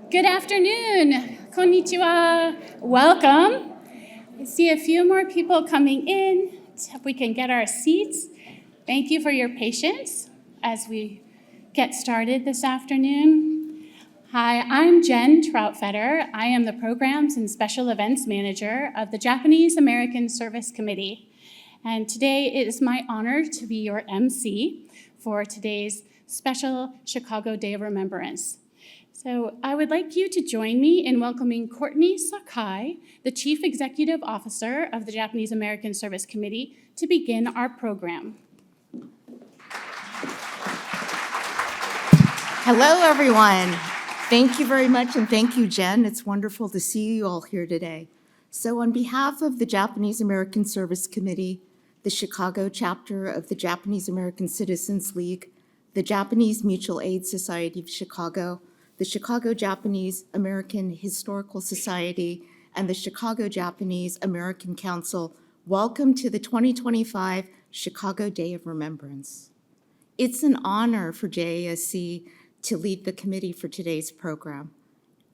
Good afternoon. Konnichiwa. Welcome. I see a few more people coming in. If we can get our seats. Thank you for your patience as we get started this afternoon. Hi, I'm Jen Troutfetter. I am the Programs and Special Events Manager of the Japanese American Service Committee. And today it is my honor to be your MC for today's special Chicago Day of Remembrance. So I would like you to join me in welcoming Courtney Sakai, the Chief Executive Officer of the Japanese American Service Committee, to begin our program. Hello, everyone. Thank you very much, and thank you, Jen. It's wonderful to see you all here today. So on behalf of the Japanese American Service Committee, the Chicago chapter of the Japanese American Citizens League, the Japanese Mutual Aid Society of Chicago, the Chicago Japanese American Historical Society, and the Chicago Japanese American Council, welcome to the 2025 Chicago Day of Remembrance. It's an honor for JASC to lead the committee for today's program.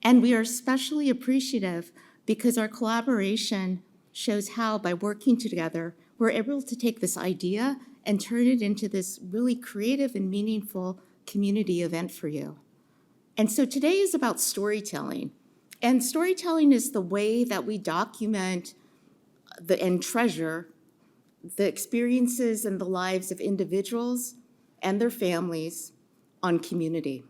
And we are especially appreciative because our collaboration shows how, by working together, we're able to take this idea and turn it into this really creative and meaningful community event for you. And so today is about storytelling. And storytelling is the way that we document and treasure the experiences and the lives of individuals and their families on community.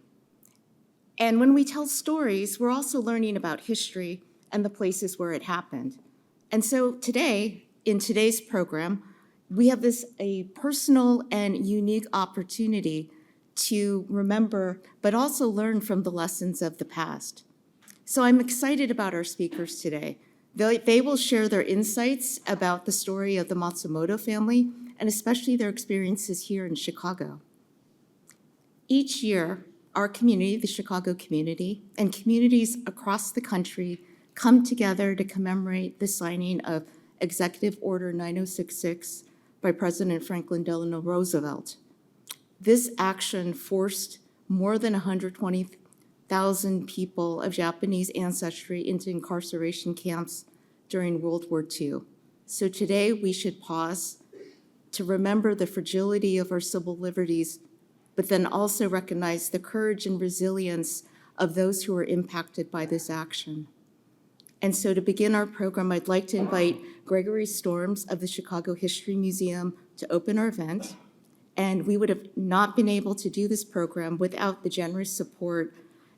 And when we tell stories, we're also learning about history and the places where it happened. And so today, in today's program, we have a personal and unique opportunity to remember, but also learn from the lessons of the past. So I'm excited about our speakers today. They will share their insights about the story of the Matsumoto family, and especially their experiences here in Chicago. Each year, our community, the Chicago community, and communities across the country come together to commemorate the signing of Executive Order 9066 by President Franklin Delano Roosevelt. This action forced more than 120,000 people of Japanese ancestry into incarceration camps during World War II. So today we should pause to remember the fragility of our civil liberties, but then also recognize the courage and resilience of those who were impacted by this action. And so to begin our program, I'd like to invite Gregory Storms of the Chicago History Museum to open our event. And we would have not been able to do this program without the generous support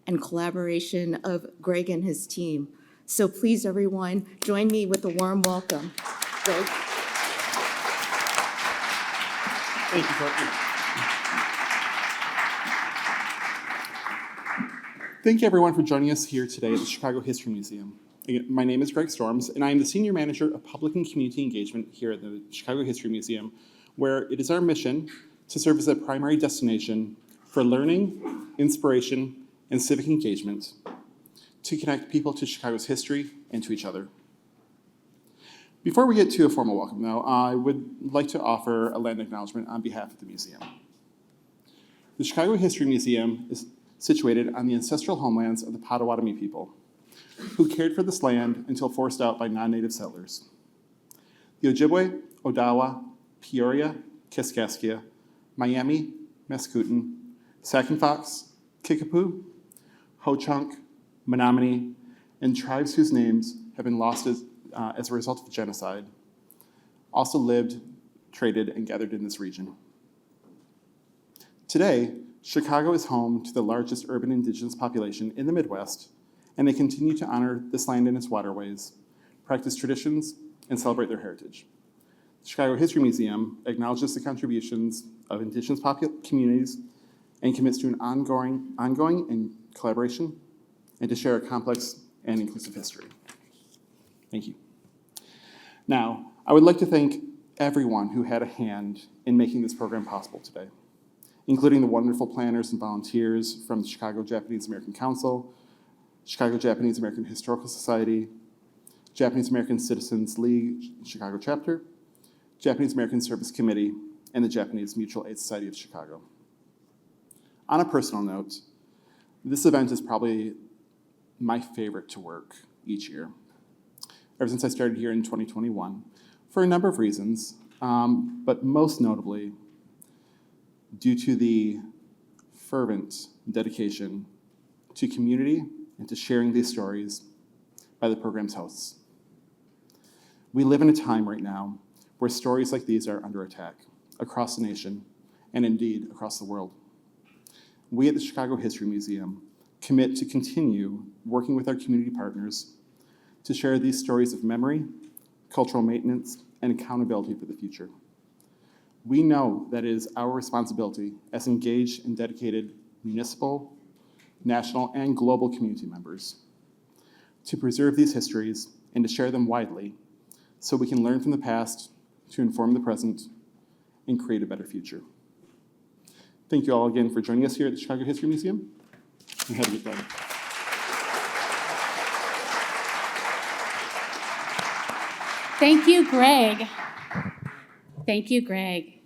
and collaboration of Greg and his team. So please, everyone, join me with a warm welcome. Greg. Thank you, Courtney. Thank you, everyone, for joining us here today at the Chicago History Museum. Again, my name is Greg Storms, and I am the Senior Manager of Public and Community Engagement here at the Chicago History Museum, where it is our mission to serve as a primary destination for learning, inspiration, and civic engagement to connect people to Chicago's history and to each other. Before we get to a formal welcome, though, I would like to offer a land acknowledgement on behalf of the museum. The Chicago History Museum is situated on the ancestral homelands of the Potawatomi people, who cared for this land until forced out by non-native settlers. The Ojibwe, Odawa, Peoria, Kaskaskia, Miami, Mascoutin, Sac and Fox, Kickapoo, Ho-Chunk, Menominee, and tribes whose names have been lost as a result of genocide, also lived, traded, and gathered in this region. Today, Chicago is home to the largest urban indigenous population in the Midwest, and they continue to honor this land and its waterways, practice traditions, and celebrate their heritage. The Chicago History Museum acknowledges the contributions of indigenous communities and commits to an ongoing and collaboration and to share a complex and inclusive history. Thank you. Now, I would like to thank everyone who had a hand in making this program possible today, including the wonderful planners and volunteers from the Chicago Japanese American Council, Chicago Japanese American Historical Society, Japanese American Citizens League Chicago Chapter, Japanese American Service Committee, and the Japanese Mutual Aid Society of Chicago. On a personal note, this event is probably my favorite to work each year, ever since I started here in 2021, for a number of reasons, but most notably due to the fervent dedication to community and to sharing these stories by the program's hosts. We live in a time right now where stories like these are under attack across the nation and indeed across the world. We at the Chicago History Museum commit to continue working with our community partners to share these stories of memory, cultural maintenance, and accountability for the future. We know that it is our responsibility as engaged and dedicated municipal, national, and global community members to preserve these histories and to share them widely so we can learn from the past to inform the present and create a better future. Thank you all again for joining us here at the Chicago History Museum, and have a good day. Thank you, Greg. Thank you, Greg.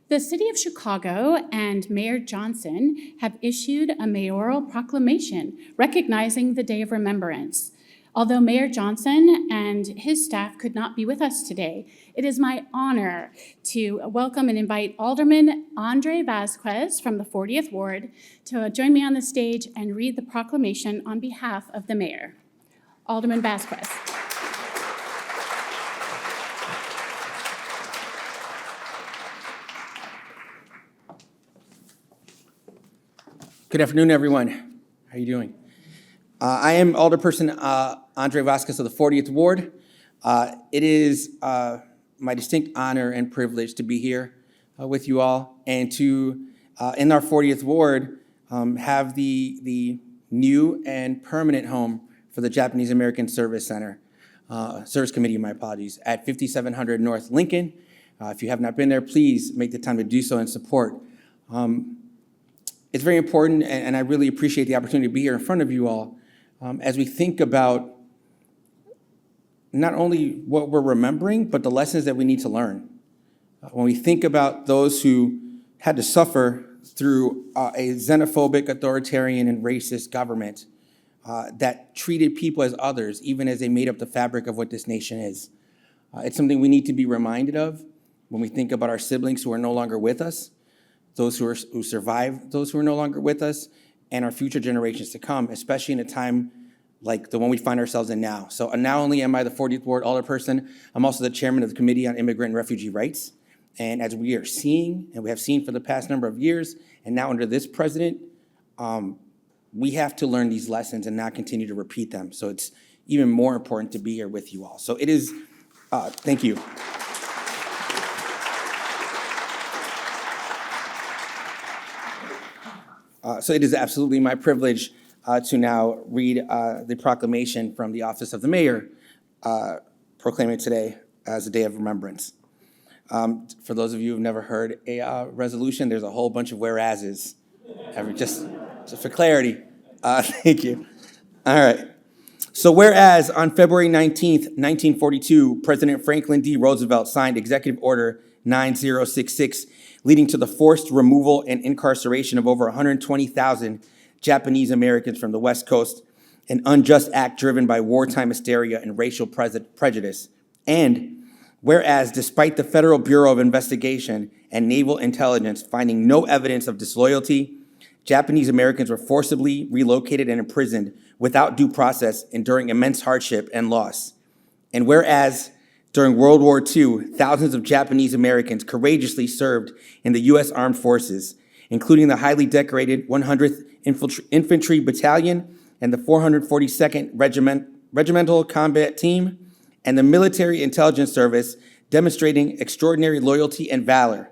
The City of Chicago and Mayor Johnson have issued a mayoral proclamation recognizing the Day of Remembrance. Although Mayor Johnson and his staff could not be with us today, it is my honor to welcome and invite Alderman Andre Vasquez from the 40th Ward to join me on the stage and read the proclamation on behalf of the mayor. Alderman Vasquez. Good afternoon, everyone. How are you doing? I am Alderperson Andre Vasquez of the 40th Ward. It is my distinct honor and privilege to be here with you all and to, in our 40th Ward, have the new and permanent home for the Japanese American Service Center, Service Committee, my apologies, at 5700 North Lincoln. If you have not been there, please make the time to do so and support. It's very important, and I really appreciate the opportunity to be here in front of you all as we think about not only what we're remembering, but the lessons that we need to learn. When we think about those who had to suffer through a xenophobic, authoritarian, and racist government that treated people as others, even as they made up the fabric of what this nation is. It's something we need to be reminded of when we think about our siblings who are no longer with us, those who survive, those who are no longer with us, and our future generations to come, especially in a time like the one we find ourselves in now. So not only am I the 40th Ward Alderperson, I'm also the chairman of the Committee on Immigrant and Refugee Rights. And as we are seeing, and we have seen for the past number of years, and now under this president, we have to learn these lessons and not continue to repeat them. So it's even more important to be here with you all. So it is, thank you. So it is absolutely my privilege to now read the proclamation from the Office of the Mayor, proclaiming today as a day of remembrance. For those of you who've never heard a resolution, there's a whole bunch of whereases, just for clarity. Thank you. All right. So whereas on February 19th, 1942, President Franklin D. Roosevelt signed Executive Order 9066, leading to the forced removal and incarceration of over 120,000 Japanese Americans from the West Coast, an unjust act driven by wartime hysteria and racial prejudice. And whereas despite the Federal Bureau of Investigation and Naval Intelligence finding no evidence of disloyalty, Japanese Americans were forcibly relocated and imprisoned without due process, enduring immense hardship and loss. And whereas during World War II, thousands of Japanese Americans courageously served in the U.S. Armed Forces, including the highly decorated 100th Infantry Battalion and the 442nd Regimental Combat Team, and the Military Intelligence Service, demonstrating extraordinary loyalty and valor.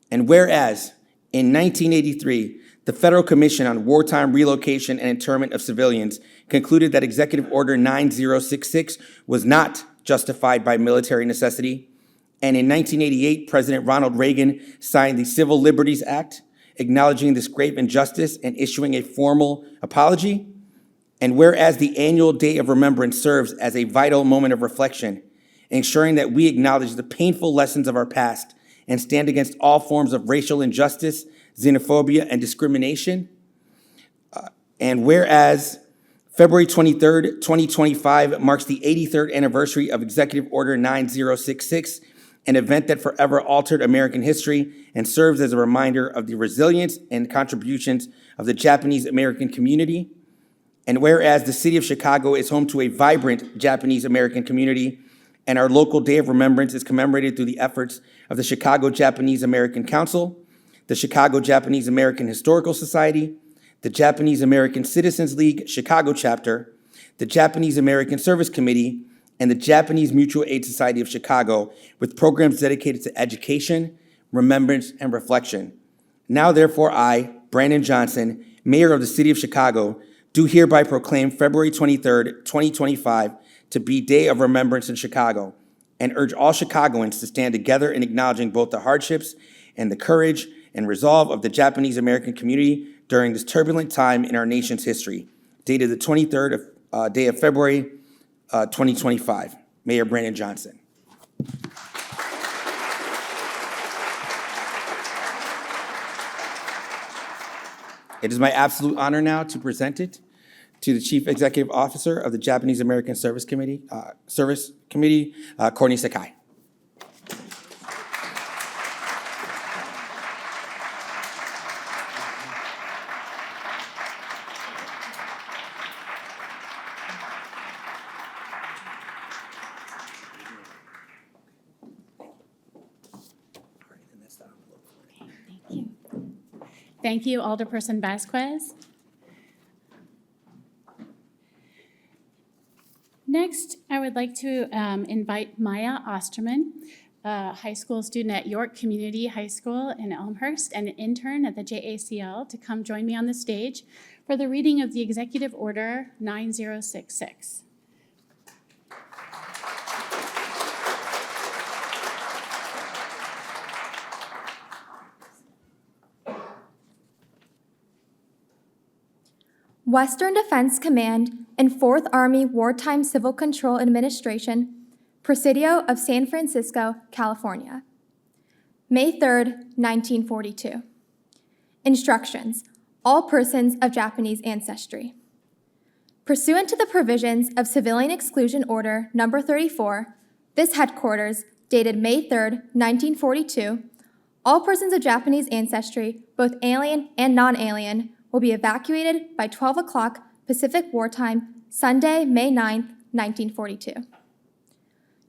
And whereas in 1983, the Federal Commission on Wartime Relocation and Internment of Civilians concluded that Executive Order 9066 was not justified by military necessity. And in 1988, President Ronald Reagan signed the Civil Liberties Act, acknowledging this grave injustice and issuing a formal apology. And whereas the annual Day of Remembrance serves as a vital moment of reflection, ensuring that we acknowledge the painful lessons of our past and stand against all forms of racial injustice, xenophobia, and discrimination. And whereas February 23rd, 2025 marks the 83rd anniversary of Executive Order 9066, an event that forever altered American history and serves as a reminder of the resilience and contributions of the Japanese American community. And whereas the city of Chicago is home to a vibrant Japanese American community, and our local Day of Remembrance is commemorated through the efforts of the Chicago Japanese American Council, the Chicago Japanese American Historical Society, the Japanese American Citizens League Chicago chapter, the Japanese American Service Committee, and the Japanese Mutual Aid Society of Chicago, with programs dedicated to education, remembrance, and reflection. Now, therefore, I, Brandon Johnson, Mayor of the City of Chicago, do hereby proclaim February 23rd, 2025 to be Day of Remembrance in Chicago, and urge all Chicagoans to stand together in acknowledging both the hardships and the courage and resolve of the Japanese American community during this turbulent time in our nation's history. Dated the 23rd day of February, 2025. Mayor Brandon Johnson. It is my absolute honor now to present it to the Chief Executive Officer of the Japanese American Service Committee, Courtney Sakai. Thank you, Alderperson Vasquez. Next, I would like to invite Maya Osterman, a high school student at York Community High School in Elmhurst and an intern at the JACL, to come join me on the stage for the reading of the Executive Order 9066. Western Defense Command and 4th Army Wartime Civil Control Administration, Presidio of San Francisco, California. May 3rd, 1942. Instructions: all persons of Japanese ancestry. Pursuant to the provisions of Civilian Exclusion Order Number 34, this headquarters, dated May 3rd, 1942, all persons of Japanese ancestry, both alien and non-alien, will be evacuated by 12 o'clock Pacific Wartime, Sunday, May 9th, 1942.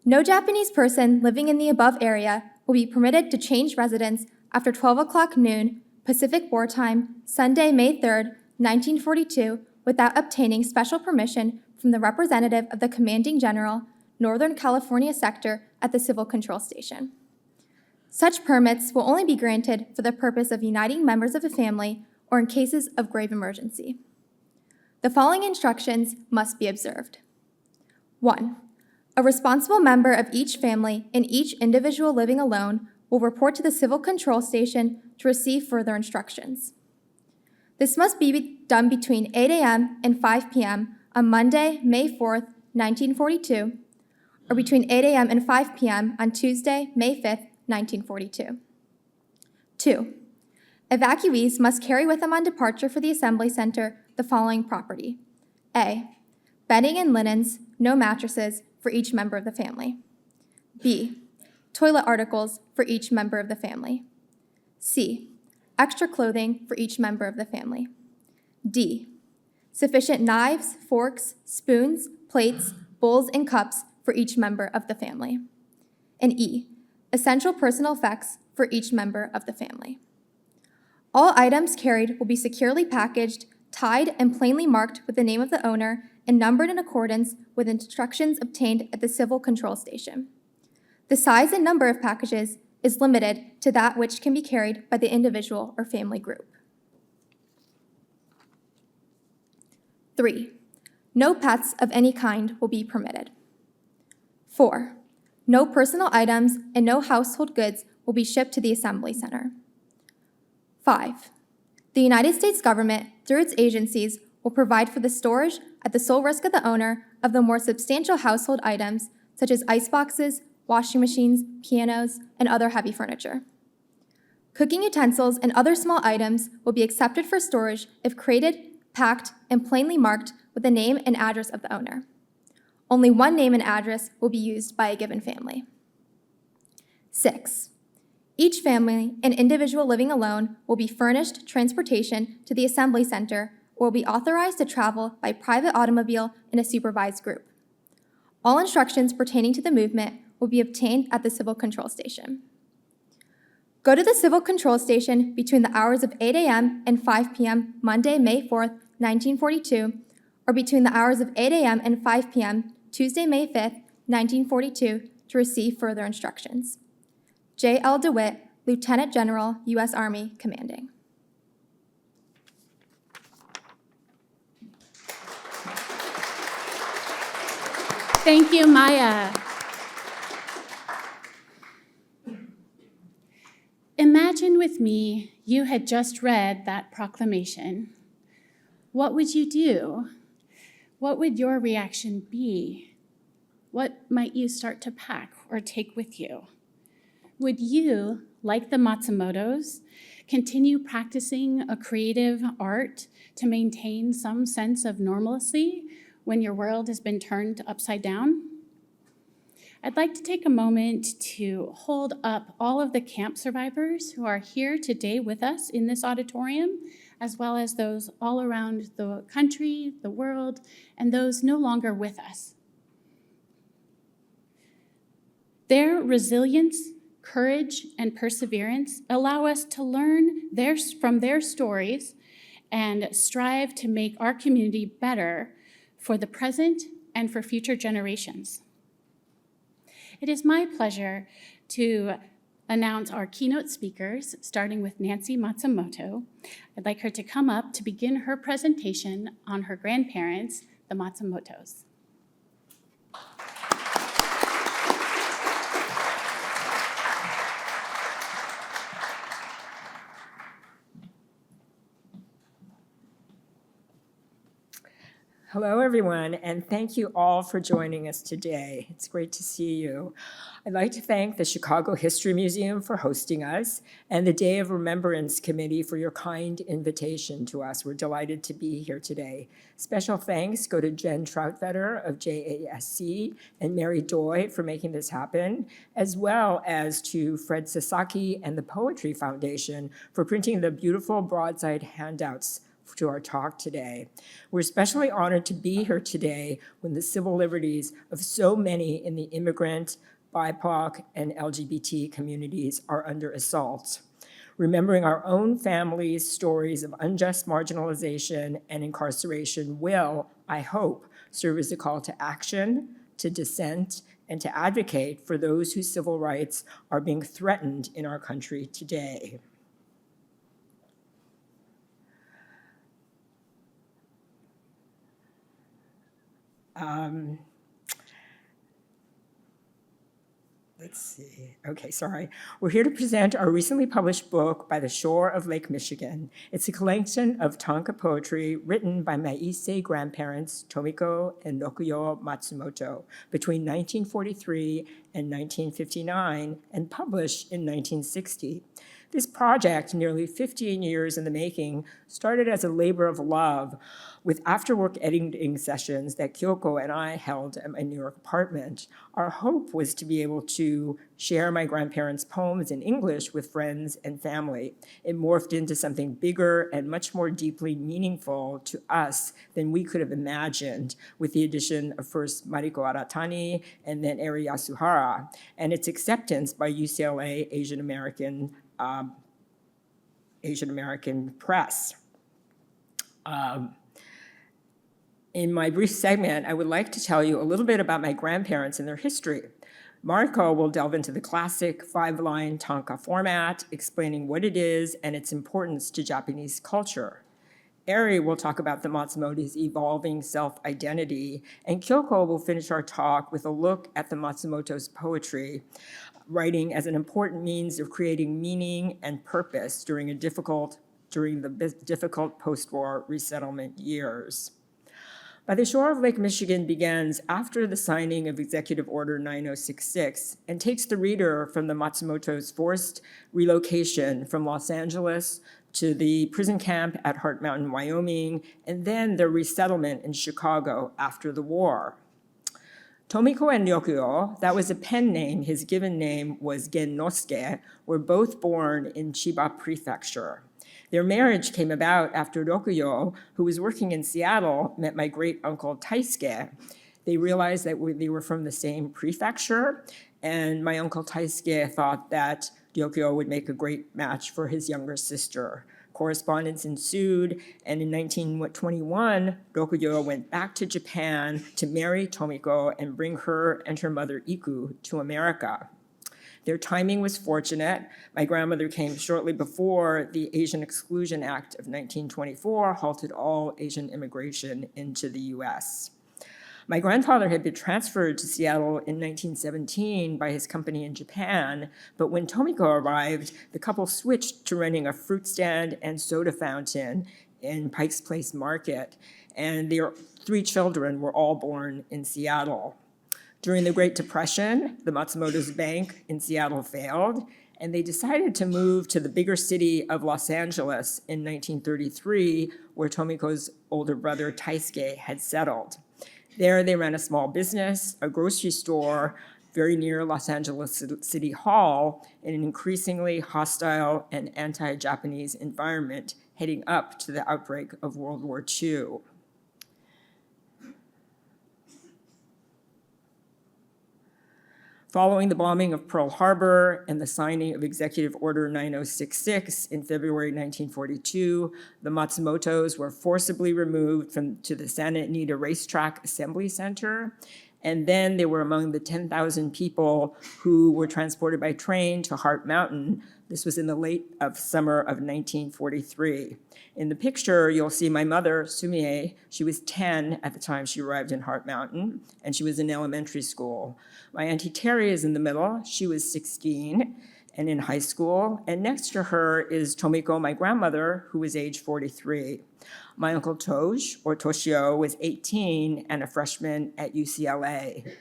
No Japanese person living in the above area will be permitted to change residence after 12 o'clock noon Pacific Wartime, Sunday, May 3rd, 1942, without obtaining special permission from the representative of the Commanding General, Northern California Sector at the Civil Control Station. Such permits will only be granted for the purpose of uniting members of a family or in cases of grave emergency. The following instructions must be observed. 1. A responsible member of each family and each individual living alone will report to the Civil Control Station to receive further instructions. This must be done between 8 a.m. and 5 p.m. on Monday, May 4th, 1942, or between 8 a.m. and 5 p.m. on Tuesday, May 5th, 1942. 2. Evacuees must carry with them on departure for the Assembly Center the following property. A. Bedding and linens, no mattresses, for each member of the family. B. Toilet articles for each member of the family. C. Extra clothing for each member of the family. D. Sufficient knives, forks, spoons, plates, bowls, and cups for each member of the family. And E. Essential personal effects for each member of the family. All items carried will be securely packaged, tied, and plainly marked with the name of the owner and numbered in accordance with instructions obtained at the Civil Control Station. The size and number of packages is limited to that which can be carried by the individual or family group. 3. No pets of any kind will be permitted. 4. No personal items and no household goods will be shipped to the Assembly Center. 5. The United States government, through its agencies, will provide for the storage at the sole risk of the owner of the more substantial household items such as iceboxes, washing machines, pianos, and other heavy furniture. Cooking utensils and other small items will be accepted for storage if crated, packed, and plainly marked with the name and address of the owner. Only one name and address will be used by a given family. 6, each family and individual living alone will be furnished transportation to the assembly center or will be authorized to travel by private automobile in a supervised group. All instructions pertaining to the movement will be obtained at the Civil Control Station. Go to the Civil Control Station between the hours of 8 a.m. and 5 p.m. Monday, May 4th, 1942, or between the hours of 8 a.m. and 5 p.m. Tuesday, May 5th, 1942, to receive further instructions. J. L. DeWitt, Lieutenant General, U.S. Army, commanding. Thank you, Maya. Imagine with me you had just read that proclamation. What would you do? What would your reaction be? What might you start to pack or take with you? Would you, like the Matsumotos, continue practicing a creative art to maintain some sense of normalcy when your world has been turned upside down? I'd like to take a moment to hold up all of the camp survivors who are here today with us in this auditorium, as well as those all around the country, the world, and those no longer with us. Their resilience, courage, and perseverance allow us to learn from their stories and strive to make our community better for the present and for future generations. It is my pleasure to announce our keynote speakers, starting with Nancy Matsumoto. I'd like her to come up to begin her presentation on her grandparents, the Matsumotos. Hello, everyone, and thank you all for joining us today. It's great to see you. I'd like to thank the Chicago History Museum for hosting us and the Day of Remembrance Committee for your kind invitation to us. We're delighted to be here today. Special thanks go to Jen Troutvetter of JASC and Mary Doy for making this happen, as well as to Fred Sasaki and the Poetry Foundation for printing the beautiful broadside handouts to our talk today. We're especially honored to be here today when the civil liberties of so many in the immigrant, BIPOC, and LGBT communities are under assault. Remembering our own families' stories of unjust marginalization and incarceration will, I hope, serve as a call to action, to dissent, and to advocate for those whose civil rights are being threatened in our country today. Let's see. Okay, sorry. We're here to present our recently published book, By the Shore of Lake Michigan. It's a collection of tanka poetry written by my Issei grandparents, Tomiko and Ryokuyō Matsumoto, between 1943 and 1959, and published in 1960. This project, nearly 15 years in the making, started as a labor of love with after-work editing sessions that Kyoko and I held at my New York apartment. Our hope was to be able to share my grandparents' poems in English with friends and family. It morphed into something bigger and much more deeply meaningful to us than we could have imagined, with the addition of first Mariko Aratani and then Eri Yasuhara, and its acceptance by UCLA Asian American press. In my brief segment, I would like to tell you a little bit about my grandparents and their history. Mariko will delve into the classic 5-line tanka format, explaining what it is and its importance to Japanese culture. Eri will talk about the Matsumoto's evolving self-identity, and Kyoko will finish our talk with a look at the Matsumoto's poetry, writing as an important means of creating meaning and purpose during the difficult post-war resettlement years. By the Shore of Lake Michigan begins after the signing of Executive Order 9066 and takes the reader from the Matsumoto's forced relocation from Los Angeles to the prison camp at Heart Mountain, Wyoming, and then their resettlement in Chicago after the war. Tomiko and Ryokuyō, that was a pen name, his given name was Gennosuke, were both born in Chiba Prefecture. Their marriage came about after Ryokuyō, who was working in Seattle, met my great-uncle Taisuke. They realized that they were from the same prefecture, and my uncle Taisuke thought that Ryokuyō would make a great match for his younger sister. Correspondence ensued, and in 1921, Ryokuyō went back to Japan to marry Tomiko and bring her and her mother Iku to America. Their timing was fortunate. My grandmother came shortly before the Asian Exclusion Act of 1924 halted all Asian immigration into the US. My grandfather had been transferred to Seattle in 1917 by his company in Japan, but when Tomiko arrived, the couple switched to renting a fruit stand and soda fountain in Pike's Place Market, and their 3 children were all born in Seattle. During the Great Depression, the Matsumoto's bank in Seattle failed, and they decided to move to the bigger city of Los Angeles in 1933, where Tomiko's older brother Taisuke had settled. There, they ran a small business, a grocery store, very near Los Angeles City Hall, in an increasingly hostile and anti-Japanese environment heading up to the outbreak of World War II. Following the bombing of Pearl Harbor and the signing of Executive Order 9066 in February 1942, the Matsumotos were forcibly removed to the Santa Anita Racetrack Assembly Center, and then they were among the 10,000 people who were transported by train to Heart Mountain. This was in the late summer of 1943. In the picture, you'll see my mother, Sumie. She was 10 at the time she arrived in Heart Mountain, and she was in elementary school. My Auntie Terry is in the middle. She was 16 and in high school. And next to her is Tomiko, my grandmother, who was age 43. My Uncle Toj, or Toshio, was 18 and a freshman at UCLA.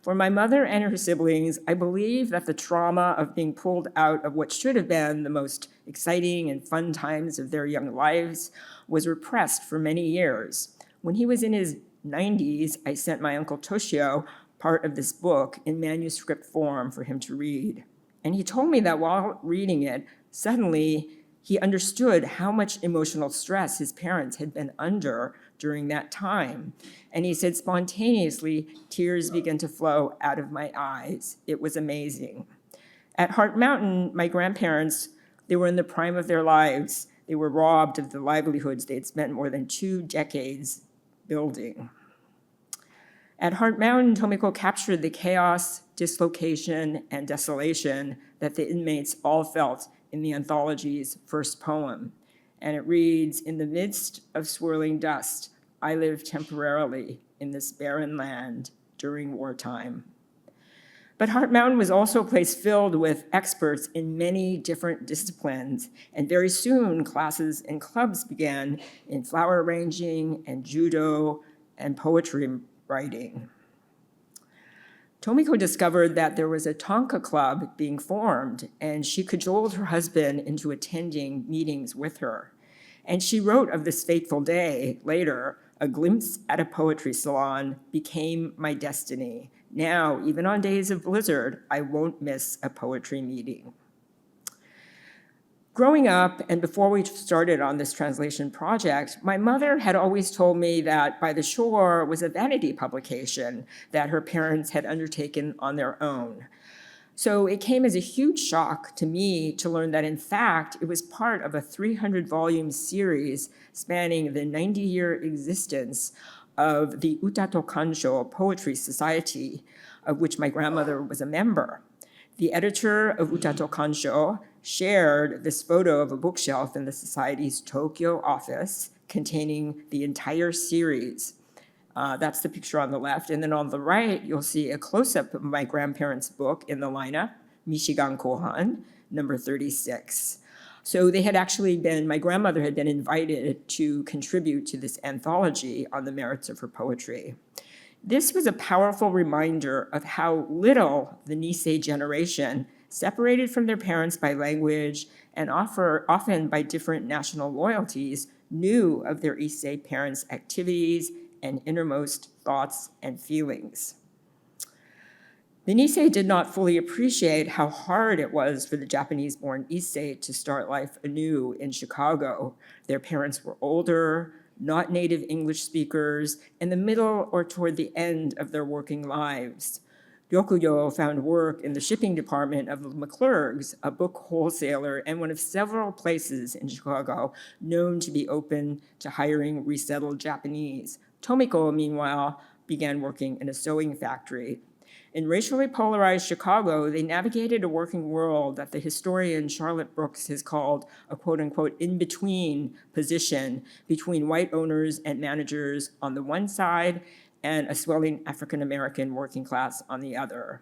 For my mother and her siblings, I believe that the trauma of being pulled out of what should have been the most exciting and fun times of their young lives was repressed for many years. When he was in his 90s, I sent my Uncle Toshio part of this book in manuscript form for him to read. And he told me that while reading it, suddenly he understood how much emotional stress his parents had been under during that time. And he said, spontaneously, tears began to flow out of my eyes. It was amazing. At Heart Mountain, my grandparents, they were in the prime of their lives. They were robbed of the livelihoods they had spent more than 2 decades building. At Heart Mountain, Tomiko captured the chaos, dislocation, and desolation that the inmates all felt in the anthology's first poem. And it reads, "In the midst of swirling dust, I live temporarily in this barren land during wartime." But Heart Mountain was also a place filled with experts in many different disciplines, and very soon classes and clubs began in flower arranging and judo and poetry writing. Tomiko discovered that there was a tanka club being formed, and she cajoled her husband into attending meetings with her. And she wrote of this fateful day later, "A glimpse at a poetry salon became my destiny. Now, even on days of blizzard, I won't miss a poetry meeting." Growing up, and before we started on this translation project, my mother had always told me that By the Shore was a vanity publication that her parents had undertaken on their own. So it came as a huge shock to me to learn that, in fact, it was part of a 300-volume series spanning the 90-year existence of the Utato Kansho Poetry Society, of which my grandmother was a member. The editor of Utato Kansho shared this photo of a bookshelf in the Society's Tokyo office containing the entire series. That's the picture on the left. And then on the right, you'll see a close-up of my grandparents' book in the lineup, Michigan Kohan, number 36. So they had actually been, my grandmother had been invited to contribute to this anthology on the merits of her poetry. This was a powerful reminder of how little the Nisei generation, separated from their parents by language and often by different national loyalties, knew of their Issei parents' activities and innermost thoughts and feelings. The Nisei did not fully appreciate how hard it was for the Japanese-born Issei to start life anew in Chicago. Their parents were older, not native English speakers, in the middle or toward the end of their working lives. Ryokuyō found work in the shipping department of McClurg's, a book wholesaler and one of several places in Chicago known to be open to hiring resettled Japanese. Tomiko, meanwhile, began working in a sewing factory. In racially polarized Chicago, they navigated a working world that the historian Charlotte Brooks has called a quote-unquote in-between position between white owners and managers on the one side and a swelling African-American working class on the other.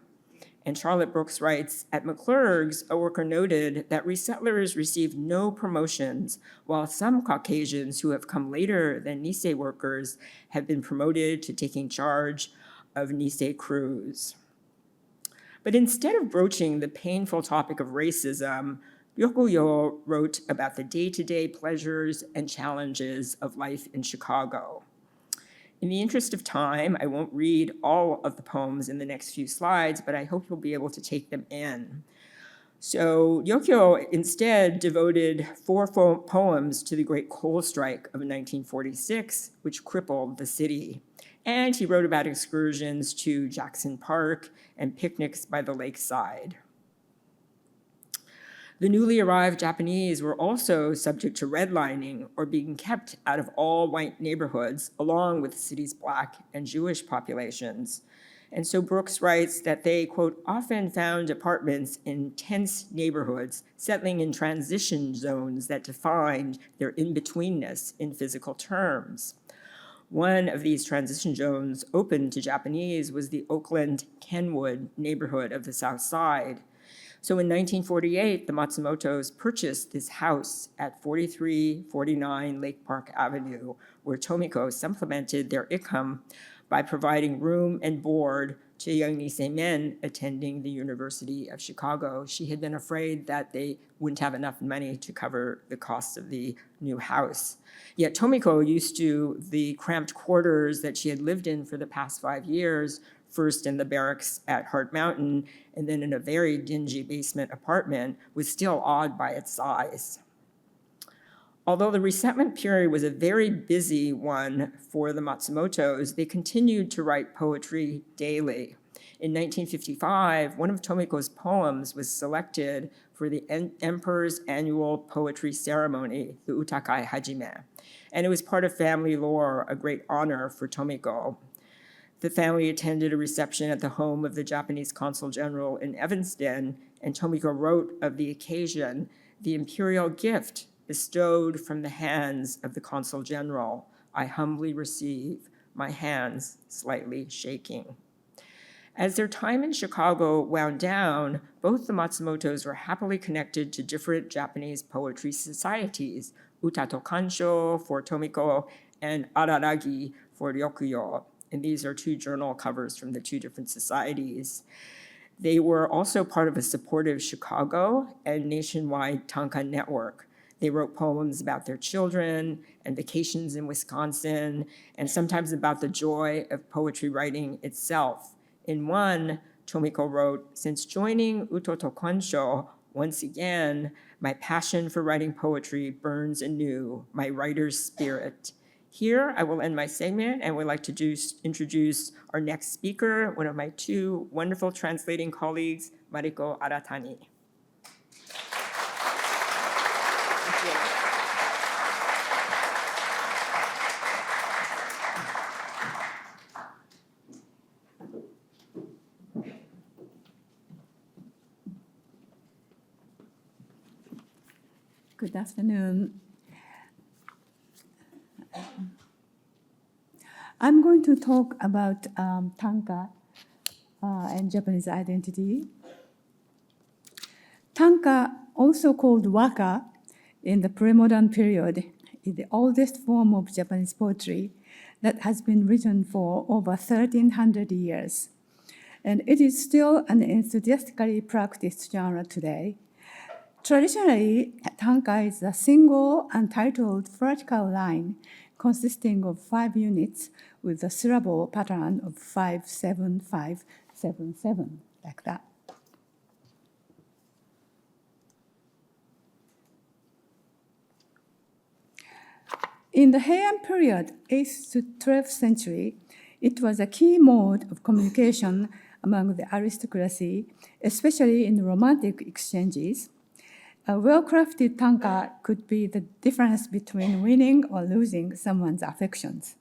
And Charlotte Brooks writes, at McClurg's, a worker noted that resettlers received no promotions, while some Caucasians who have come later than Nisei workers have been promoted to taking charge of Nisei crews. But instead of broaching the painful topic of racism, Ryokuyō wrote about the day-to-day pleasures and challenges of life in Chicago. In the interest of time, I won't read all of the poems in the next few slides, but I hope you'll be able to take them in. So Ryokuyō instead devoted 4 poems to the Great Coal Strike of 1946, which crippled the city. And he wrote about excursions to Jackson Park and picnics by the lakeside. The newly arrived Japanese were also subject to redlining or being kept out of all white neighborhoods, along with the city's Black and Jewish populations. And so Brooks writes that they, quote, often found apartments in tense neighborhoods, settling in transition zones that defined their in-betweenness in physical terms. One of these transition zones open to Japanese was the Oakland Kenwood neighborhood of the South Side. So in 1948, the Matsumotos purchased this house at 4349 Lake Park Avenue, where Tomiko supplemented their income by providing room and board to young Nisei men attending the University of Chicago. She had been afraid that they wouldn't have enough money to cover the costs of the new house. Yet Tomiko used to the cramped quarters that she had lived in for the past 5 years, first in the barracks at Hart Mountain, and then in a very dingy basement apartment, was still awed by its size. Although the resettlement period was a very busy one for the Matsumotos, they continued to write poetry daily. In 1955, one of Tomiko's poems was selected for the Emperor's annual poetry ceremony, the Utakai Hajime, and it was part of family lore, a great honor for Tomiko. The family attended a reception at the home of the Japanese Consul General in Evanston, and Tomiko wrote of the occasion, the imperial gift bestowed from the hands of the Consul General, I humbly receive, my hands slightly shaking. As their time in Chicago wound down, both the Matsumotos were happily connected to different Japanese poetry societies, Utato Kansho for Tomiko and Araragi for Ryokuyō. And these are 2 journal covers from the 2 different societies. They were also part of a supportive Chicago and nationwide tanka network. They wrote poems about their children and vacations in Wisconsin, and sometimes about the joy of poetry writing itself. In one, Tomiko wrote, since joining Utoto Kansho, once again, my passion for writing poetry burns anew, my writer's spirit. Here, I will end my segment and would like to introduce our next speaker, one of my 2 wonderful translating colleagues, Mariko Aratani. Good afternoon. I'm going to talk about tanka and Japanese identity. Tanka, also called waka, in the pre-modern period, is the oldest form of Japanese poetry that has been written for over 1,300 years. And it is still an enthusiastically practiced genre today. Traditionally, tanka is a single untitled vertical line consisting of 5 units with a syllable pattern of 5-7-5-7-7, like that. In the Heian period, 8th to 12th century, it was a key mode of communication among the aristocracy, especially in romantic exchanges. A well-crafted tanka could be the difference between winning or losing someone's affections.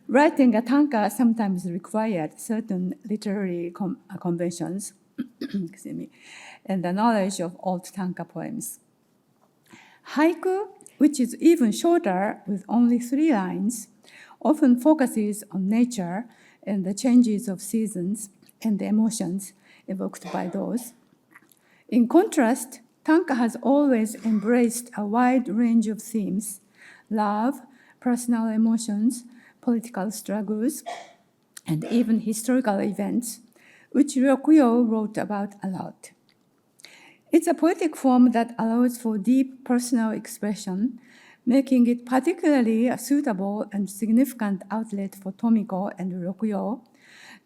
Writing a tanka sometimes required certain literary conventions excuse me, and the knowledge of old tanka poems. Haiku, which is even shorter with only 3 lines, often focuses on nature and the changes of seasons and the emotions evoked by those. In contrast, tanka has always embraced a wide range of themes: love, personal emotions, political struggles, and even historical events, which Ryokuyō wrote about a lot. It's a poetic form that allows for deep personal expression, making it particularly a suitable and significant outlet for Tomiko and Ryokuyō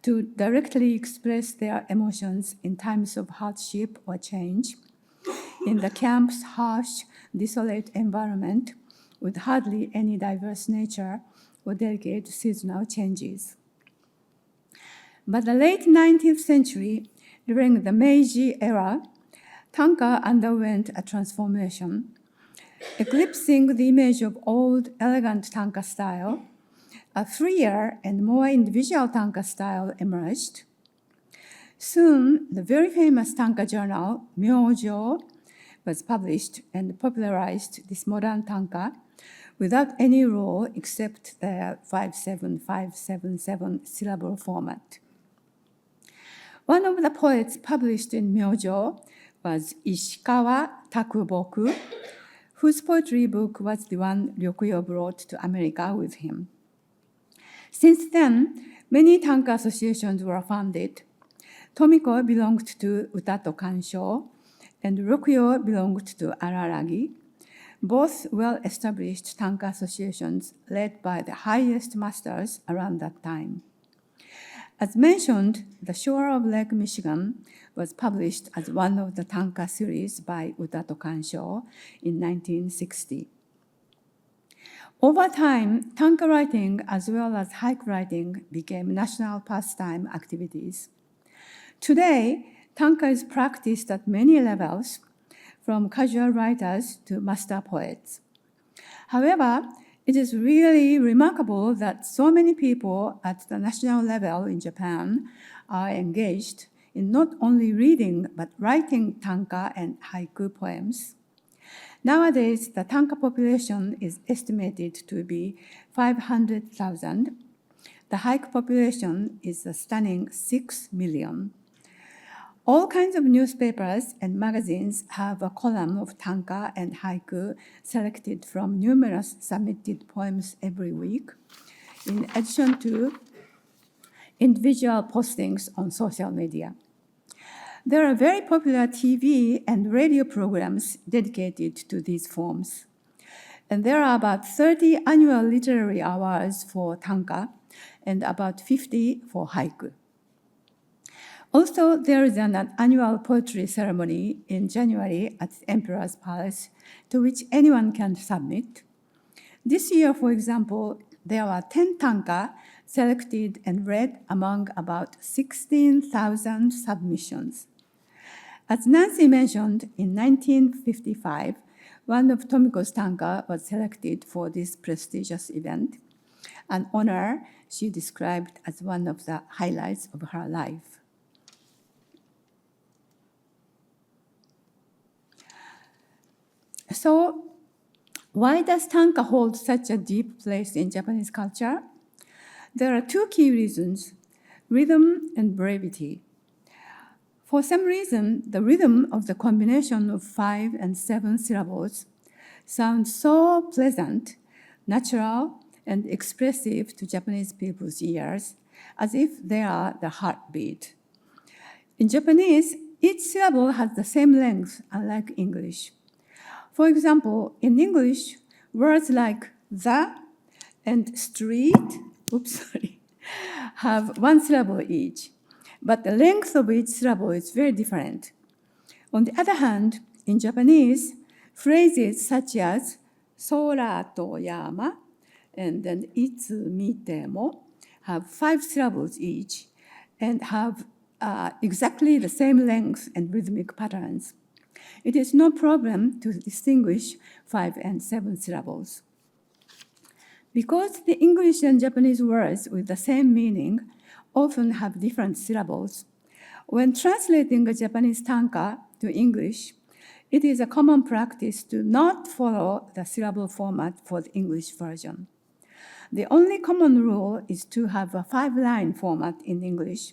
to directly express their emotions in times of hardship or change, in the camp's harsh, desolate environment with hardly any diverse nature or delicate seasonal changes. By the late 19th century, during the Meiji era, tanka underwent a transformation. Eclipsing the image of old, elegant tanka style, a freer and more individual tanka style emerged. Soon, the very famous tanka journal, Myojo, was published and popularized this modern tanka without any rule except the 5-7-5-7-7 syllable format. One of the poets published in Myojo was Ishikawa Takuboku, whose poetry book was the one Ryokuyō brought to America with him. Since then, many tanka associations were founded. Tomiko belonged to Utato Kansho, and Ryokuyō belonged to Araragi, both well-established tanka associations led by the highest masters around that time. As mentioned, The Shore of Lake Michigan was published as one of the tanka series by Utato Kansho in 1960. Over time, tanka writing as well as haiku writing became national pastime activities. Today, tanka is practiced at many levels, from casual writers to master poets. However, it is really remarkable that so many people at the national level in Japan are engaged in not only reading but writing tanka and haiku poems. Nowadays, the tanka population is estimated to be 500,000. The haiku population is a stunning 6 million. All kinds of newspapers and magazines have a column of tanka and haiku selected from numerous submitted poems every week, in addition to individual postings on social media. There are very popular TV and radio programs dedicated to these forms. And there are about 30 annual literary awards for tanka and about 50 for haiku. Also, there is an annual poetry ceremony in January at the Emperor's Palace to which anyone can submit. This year, for example, there were 10 tanka selected and read among about 16,000 submissions. As Nancy mentioned, in 1955, one of Tomiko's tanka was selected for this prestigious event, an honor she described as one of the highlights of her life. So, why does tanka hold such a deep place in Japanese culture? There are 2 key reasons: rhythm and brevity. For some reason, the rhythm of the combination of 5 and 7 syllables sounds so pleasant, natural, and expressive to Japanese people's ears, as if they are the heartbeat. In Japanese, Each syllable has the same length, unlike English. For example, in English, words like the and street, have one syllable each, but the length of each syllable is very different. On the other hand, in Japanese, phrases such as sora to yama and then itsu mite mo have 5 syllables each and have exactly the same length and rhythmic patterns. It is no problem to distinguish 5 and 7 syllables. Because the English and Japanese words with the same meaning often have different syllables, when translating a Japanese tanka to English, it is a common practice to not follow the syllable format for the English version. The only common rule is to have a 5-line format in English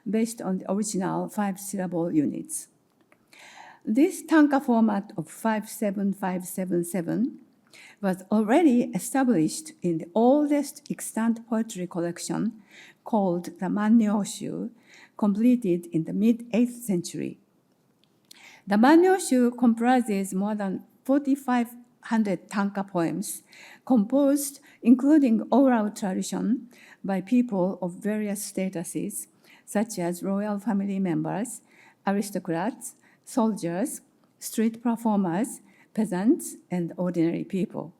based on the original 5-syllable units. This tanka format of 57577 was already established in the oldest extant poetry collection called the Manyoshu, completed in the mid-8th century. The Manyoshu comprises more than 4,500 tanka poems composed, including oral tradition, by people of various statuses, such as royal family members, aristocrats, soldiers, street performers, peasants, and ordinary people.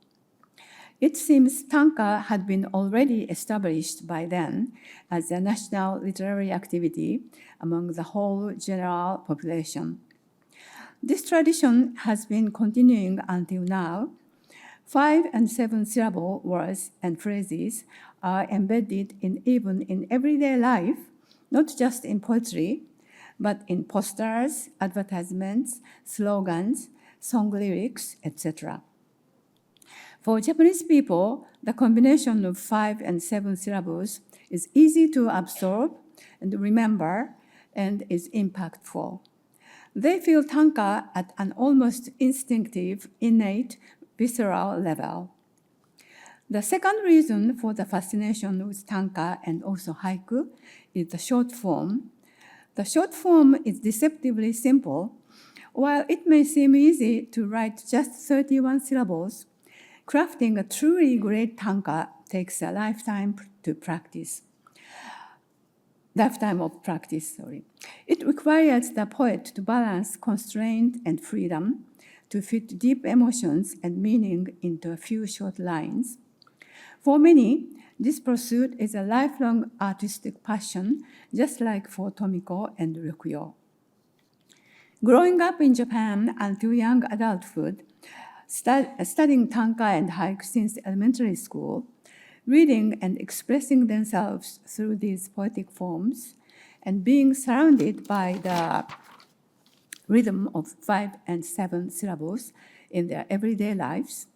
It seems tanka had been already established by then as a national literary activity among the whole general population. This tradition has been continuing until now. 5 and 7 syllable words and phrases are embedded even in everyday life, not just in poetry, but in posters, advertisements, slogans, song lyrics, etc. For Japanese people, the combination of 5 and 7 syllables is easy to absorb and remember and is impactful. They feel tanka at an almost instinctive, innate, visceral level. The second reason for the fascination with tanka and also haiku is the short form. The short form is deceptively simple. While it may seem easy to write just 31 syllables, crafting a truly great tanka takes a lifetime of practice. It requires the poet to balance constraint and freedom, to fit deep emotions and meaning into a few short lines. For many, this pursuit is a lifelong artistic passion, just like for Tomiko and Ryokuyō. Growing up in Japan until young adulthood, studying tanka and haiku since elementary school, reading and expressing themselves through these poetic forms, and being surrounded by the rhythm of 5 and 7 syllables in their everyday lives,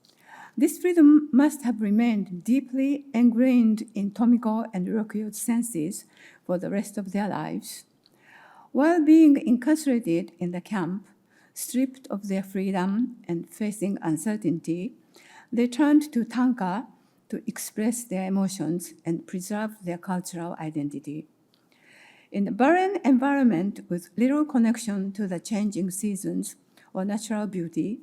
this rhythm must have remained deeply ingrained in Tomiko and Ryokuyō's senses for the rest of their lives. While being incarcerated in the camp, stripped of their freedom and facing uncertainty, they turned to tanka to express their emotions and preserve their cultural identity. In a barren environment with little connection to the changing seasons or natural beauty,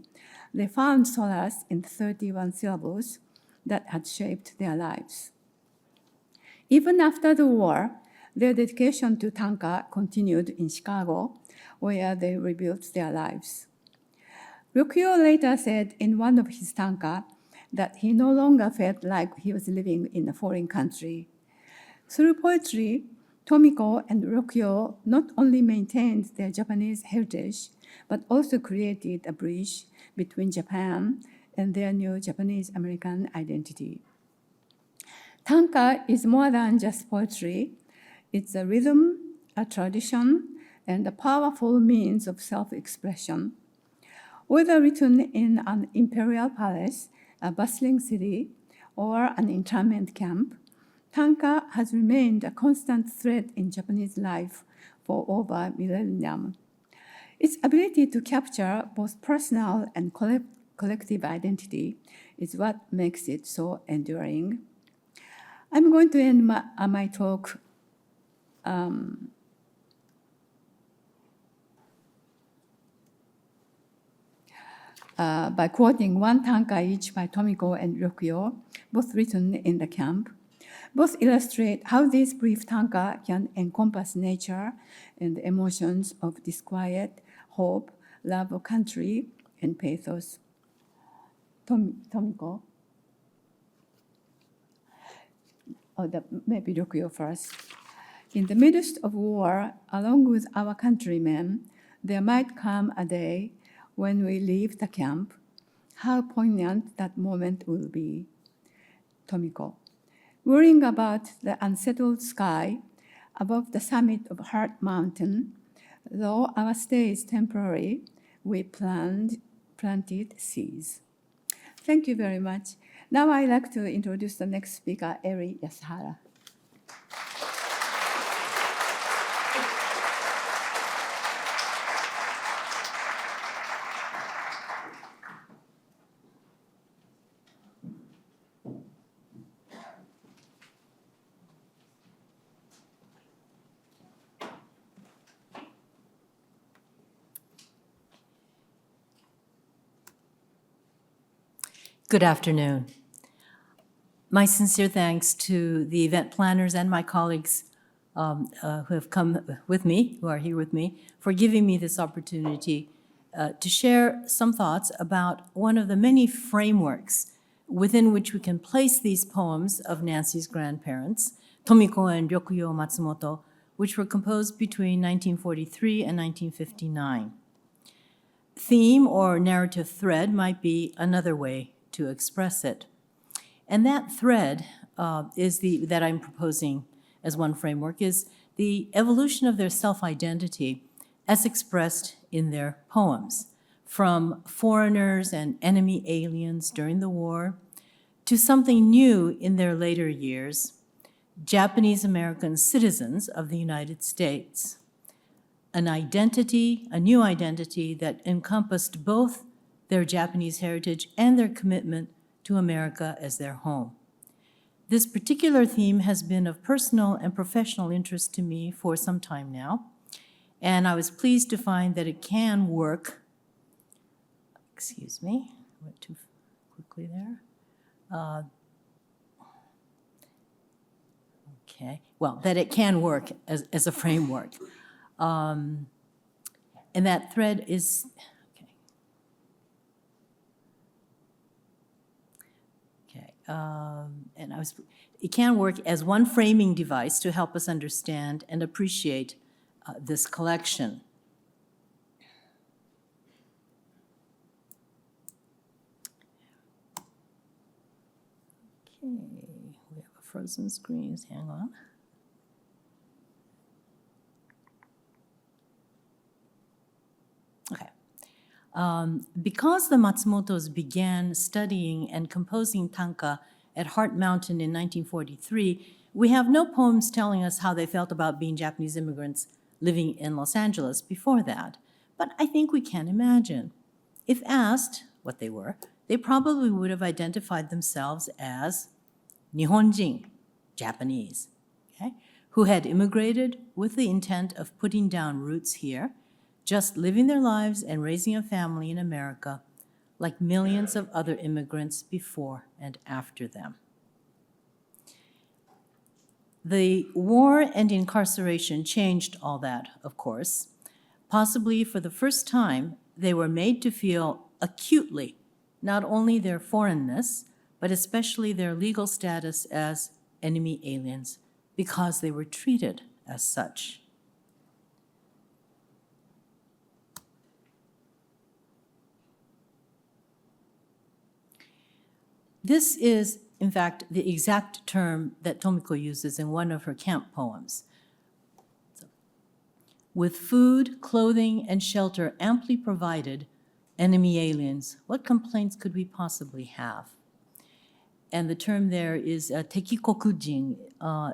they found solace in 31 syllables that had shaped their lives. Even after the war, their dedication to tanka continued in Chicago, where they rebuilt their lives. Ryokuyō later said in one of his tanka that he no longer felt like he was living in a foreign country. Through poetry, Tomiko and Ryokuyō not only maintained their Japanese heritage, but also created a bridge between Japan and their new Japanese-American identity. Tanka is more than just poetry. It's a rhythm, a tradition, and a powerful means of self-expression. Whether written in an imperial palace, a bustling city, or an internment camp, tanka has remained a constant thread in Japanese life for over a millennium. Its ability to capture both personal and collective identity is what makes it so enduring. I'm going to end my talk by quoting one tanka each by Tomiko and Ryokuyō, both written in the camp. Both illustrate how these brief tanka can encompass nature and the emotions of disquiet, hope, love of country, and pathos. Tomiko? Maybe Ryokuyō first. In the midst of war, along with our countrymen, there might come a day when we leave the camp. How poignant that moment will be. Tomiko. Worrying about the unsettled sky above the summit of Heart Mountain, though our stay is temporary, we planted seeds. Thank you very much. Now I'd like to introduce the next speaker, Eri Yasuhara. Good afternoon. My sincere thanks to the event planners and my colleagues who have come with me, who are here with me, for giving me this opportunity to share some thoughts about one of the many frameworks within which we can place these poems of Nancy's grandparents, Tomiko and Ryokuyō Matsumoto, which were composed between 1943 and 1959. Theme or narrative thread might be another way to express it. And that thread that I'm proposing as one framework is the evolution of their self-identity as expressed in their poems, from foreigners and enemy aliens during the war to something new in their later years, Japanese American citizens of the United States. An identity, a new identity that encompassed both their Japanese heritage and their commitment to America as their home. This particular theme has been of personal and professional interest to me for some time now, and I was pleased to find that it can work. Excuse me, I went too quickly there. That it can work as a framework. And that thread is, it can work as one framing device to help us understand and appreciate this collection. Okay, we have a frozen screen, hang on. Okay. Because the Matsumotos began studying and composing tanka at Heart Mountain in 1943, we have no poems telling us how they felt about being Japanese immigrants living in Los Angeles before that. But I think we can imagine. If asked what they were, they probably would have identified themselves as Nihonjin, Japanese, okay, who had immigrated with the intent of putting down roots here, just living their lives and raising a family in America like millions of other immigrants before and after them. The war and incarceration changed all that, of course. Possibly for the first time, they were made to feel acutely not only their foreignness, but especially their legal status as enemy aliens, because they were treated as such. This is, in fact, the exact term that Tomiko uses in one of her camp poems. With food, clothing, and shelter amply provided, enemy aliens, what complaints could we possibly have? And the term there is tekikokujin,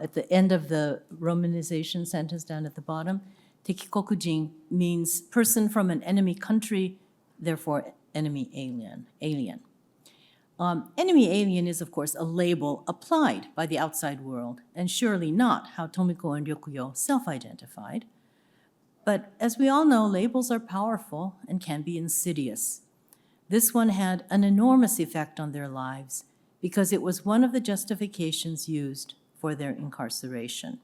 at the end of the romanization sentence down at the bottom. Tekikokujin means person from an enemy country, therefore enemy alien. Enemy alien is, of course, a label applied by the outside world, and surely not how Tomiko and Ryokuyō self-identified. But as we all know, labels are powerful and can be insidious. This one had an enormous effect on their lives because it was one of the justifications used for their incarceration.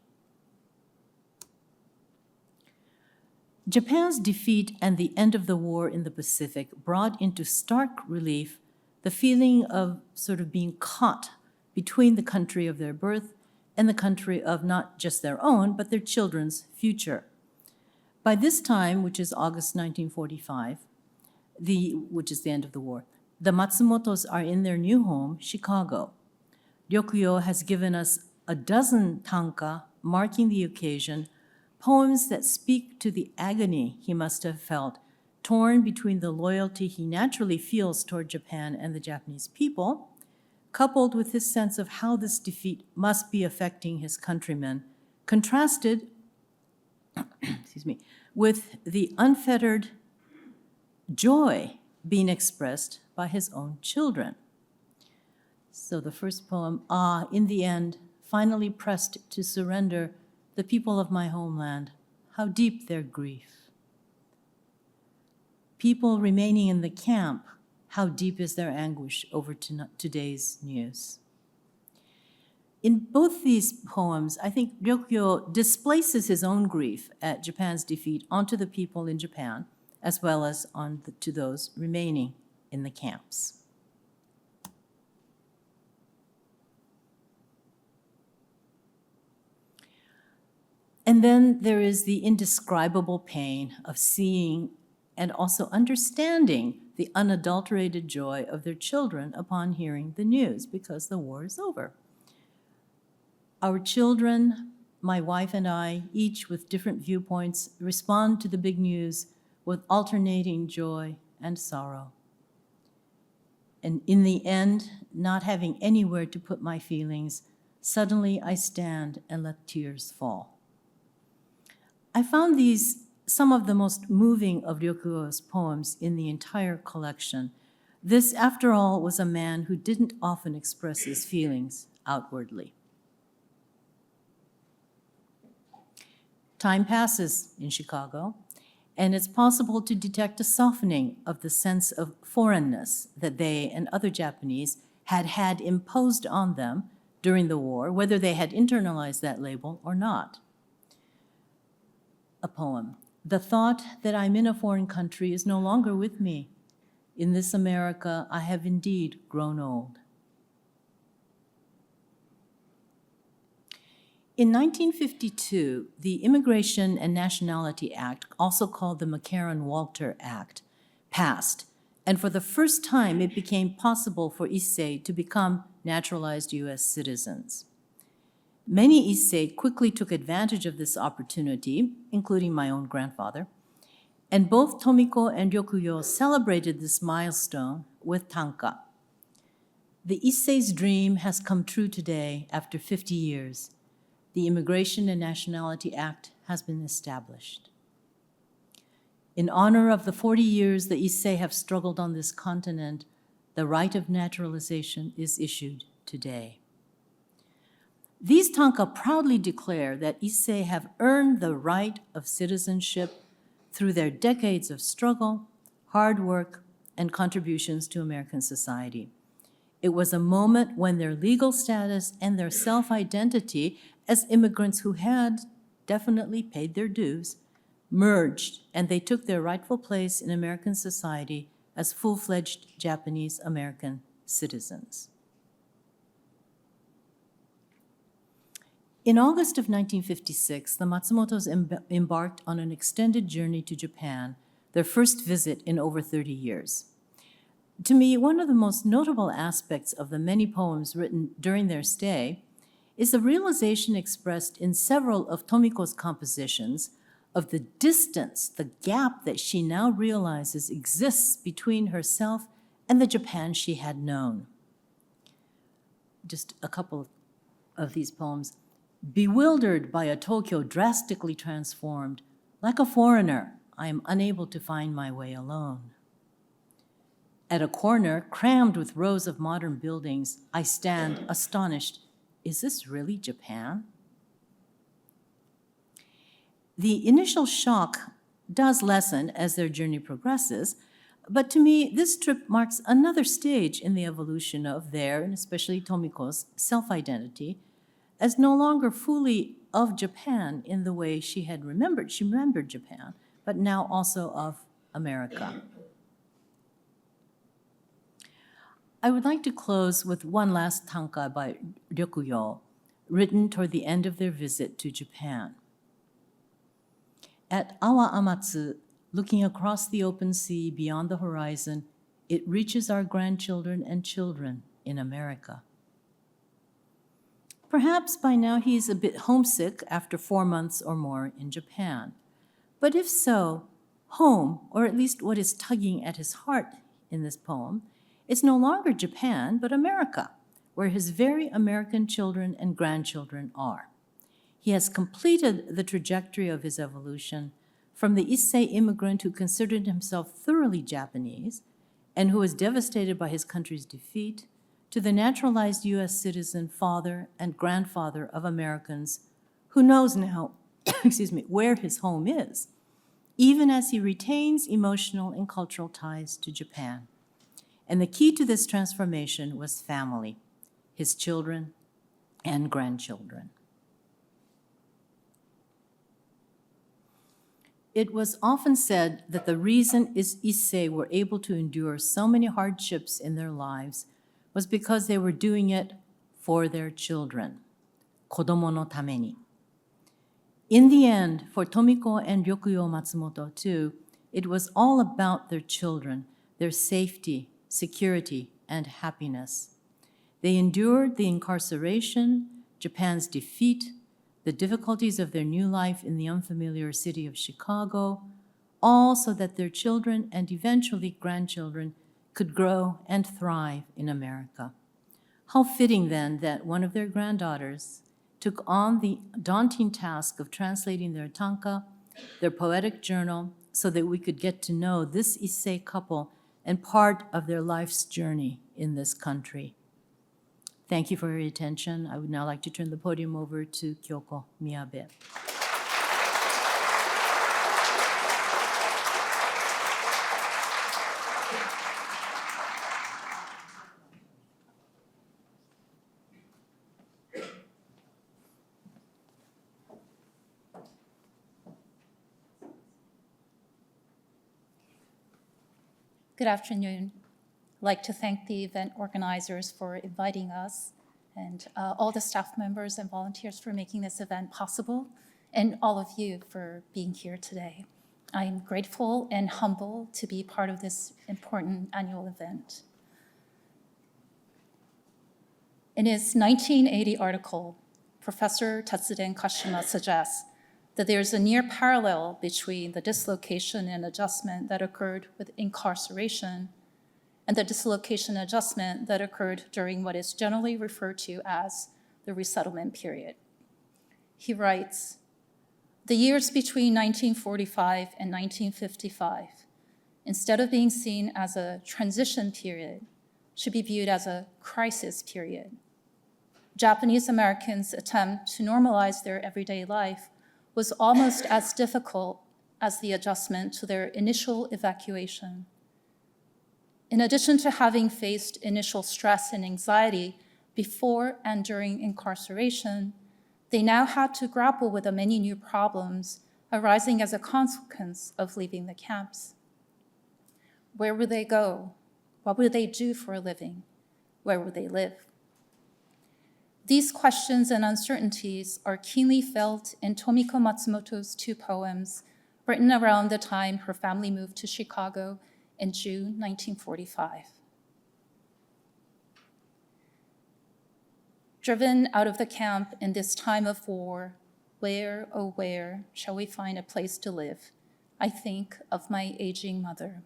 Japan's defeat and the end of the war in the Pacific brought into stark relief the feeling of sort of being caught between the country of their birth and the country of not just their own, but their children's future. By this time, which is August 1945, which is the end of the war, the Matsumotos are in their new home, Chicago. Ryokuyō has given us a dozen tanka marking the occasion, poems that speak to the agony he must have felt, torn between the loyalty he naturally feels toward Japan and the Japanese people, coupled with his sense of how this defeat must be affecting his countrymen, contrasted with the unfettered joy being expressed by his own children. So the first poem, in the end, finally pressed to surrender the people of my homeland, how deep their grief. People remaining in the camp, how deep is their anguish over today's news. In both these poems, I think Ryokuyō displaces his own grief at Japan's defeat onto the people in Japan, as well as to those remaining in the camps. And then there is the indescribable pain of seeing and also understanding the unadulterated joy of their children upon hearing the news, because the war is over. Our children, my wife and I, each with different viewpoints, respond to the big news with alternating joy and sorrow. And in the end, not having anywhere to put my feelings, suddenly I stand and let tears fall. I found these some of the most moving of Ryokuyō's poems in the entire collection. This, after all, was a man who didn't often express his feelings outwardly. Time passes in Chicago, and it's possible to detect a softening of the sense of foreignness that they and other Japanese had imposed on them during the war, whether they had internalized that label or not. A poem. The thought that I'm in a foreign country is no longer with me. In this America, I have indeed grown old. In 1952, the Immigration and Nationality Act, also called the McCarran-Walter Act, passed, and for the first time it became possible for Issei to become naturalized U.S. citizens. Many Issei quickly took advantage of this opportunity, including my own grandfather, and both Tomiko and Ryokuyō celebrated this milestone with tanka. The Issei's dream has come true today after 50 years. The Immigration and Nationality Act has been established. In honor of the 40 years the Issei have struggled on this continent, the right of naturalization is issued today. These tanka proudly declare that Issei have earned the right of citizenship through their decades of struggle, hard work, and contributions to American society. It was a moment when their legal status and their self-identity as immigrants who had definitely paid their dues merged, and they took their rightful place in American society as full-fledged Japanese American citizens. In August of 1956, the Matsumotos embarked on an extended journey to Japan, their first visit in over 30 years. To me, one of the most notable aspects of the many poems written during their stay is the realization expressed in several of Tomiko's compositions of the distance, the gap that she now realizes exists between herself and the Japan she had known. Just a couple of these poems. Bewildered by a Tokyo drastically transformed, like a foreigner, I am unable to find my way alone. At a corner crammed with rows of modern buildings, I stand astonished. Is this really Japan? The initial shock does lessen as their journey progresses, But to me, this trip marks another stage in the evolution of their, and especially Tomiko's, self-identity, as no longer fully of Japan in the way she had remembered. She remembered Japan, but now also of America. I would like to close with one last tanka by Ryokuyō, written toward the end of their visit to Japan. At Awa Amatsu, looking across the open sea beyond the horizon, it reaches our grandchildren and children in America. Perhaps by now he is a bit homesick after 4 months or more in Japan. But if so, home, or at least what is tugging at his heart in this poem, is no longer Japan, but America, where his very American children and grandchildren are. He has completed the trajectory of his evolution from the Issei immigrant who considered himself thoroughly Japanese and who was devastated by his country's defeat, to the naturalized U.S. citizen, father, and grandfather of Americans who knows now, where his home is, even as he retains emotional and cultural ties to Japan. And the key to this transformation was family, his children and grandchildren. It was often said that the reason Issei were able to endure so many hardships in their lives was because they were doing it for their children, kodomo no tameni. In the end, for Tomiko and Ryokuyō Matsumoto too, it was all about their children, their safety, security, and happiness. They endured the incarceration, Japan's defeat, the difficulties of their new life in the unfamiliar city of Chicago, all so that their children and eventually grandchildren could grow and thrive in America. How fitting then that one of their granddaughters took on the daunting task of translating their tanka, their poetic journal, so that we could get to know this Issei couple and part of their life's journey in this country. Thank you for your attention. I would now like to turn the podium over to Kyoko Miyabe. Good afternoon. I'd like to thank the event organizers for inviting us and all the staff members and volunteers for making this event possible, and all of you for being here today. I am grateful and humble to be part of this important annual event. In his 1980 article, Professor Tetsuden Kashima suggests that there's a near parallel between the dislocation and adjustment that occurred with incarceration and the dislocation adjustment that occurred during what is generally referred to as the resettlement period. He writes, "The years between 1945 and 1955, instead of being seen as a transition period, should be viewed as a crisis period. Japanese Americans' attempt to normalize their everyday life was almost as difficult as the adjustment to their initial evacuation. In addition to having faced initial stress and anxiety before and during incarceration, they now had to grapple with the many new problems arising as a consequence of leaving the camps. Where would they go? What would they do for a living? Where would they live? These questions and uncertainties are keenly felt in Tomiko Matsumoto's 2 poems written around the time her family moved to Chicago in June 1945. Driven out of the camp in this time of war, where, oh where, shall we find a place to live? I think of my aging mother.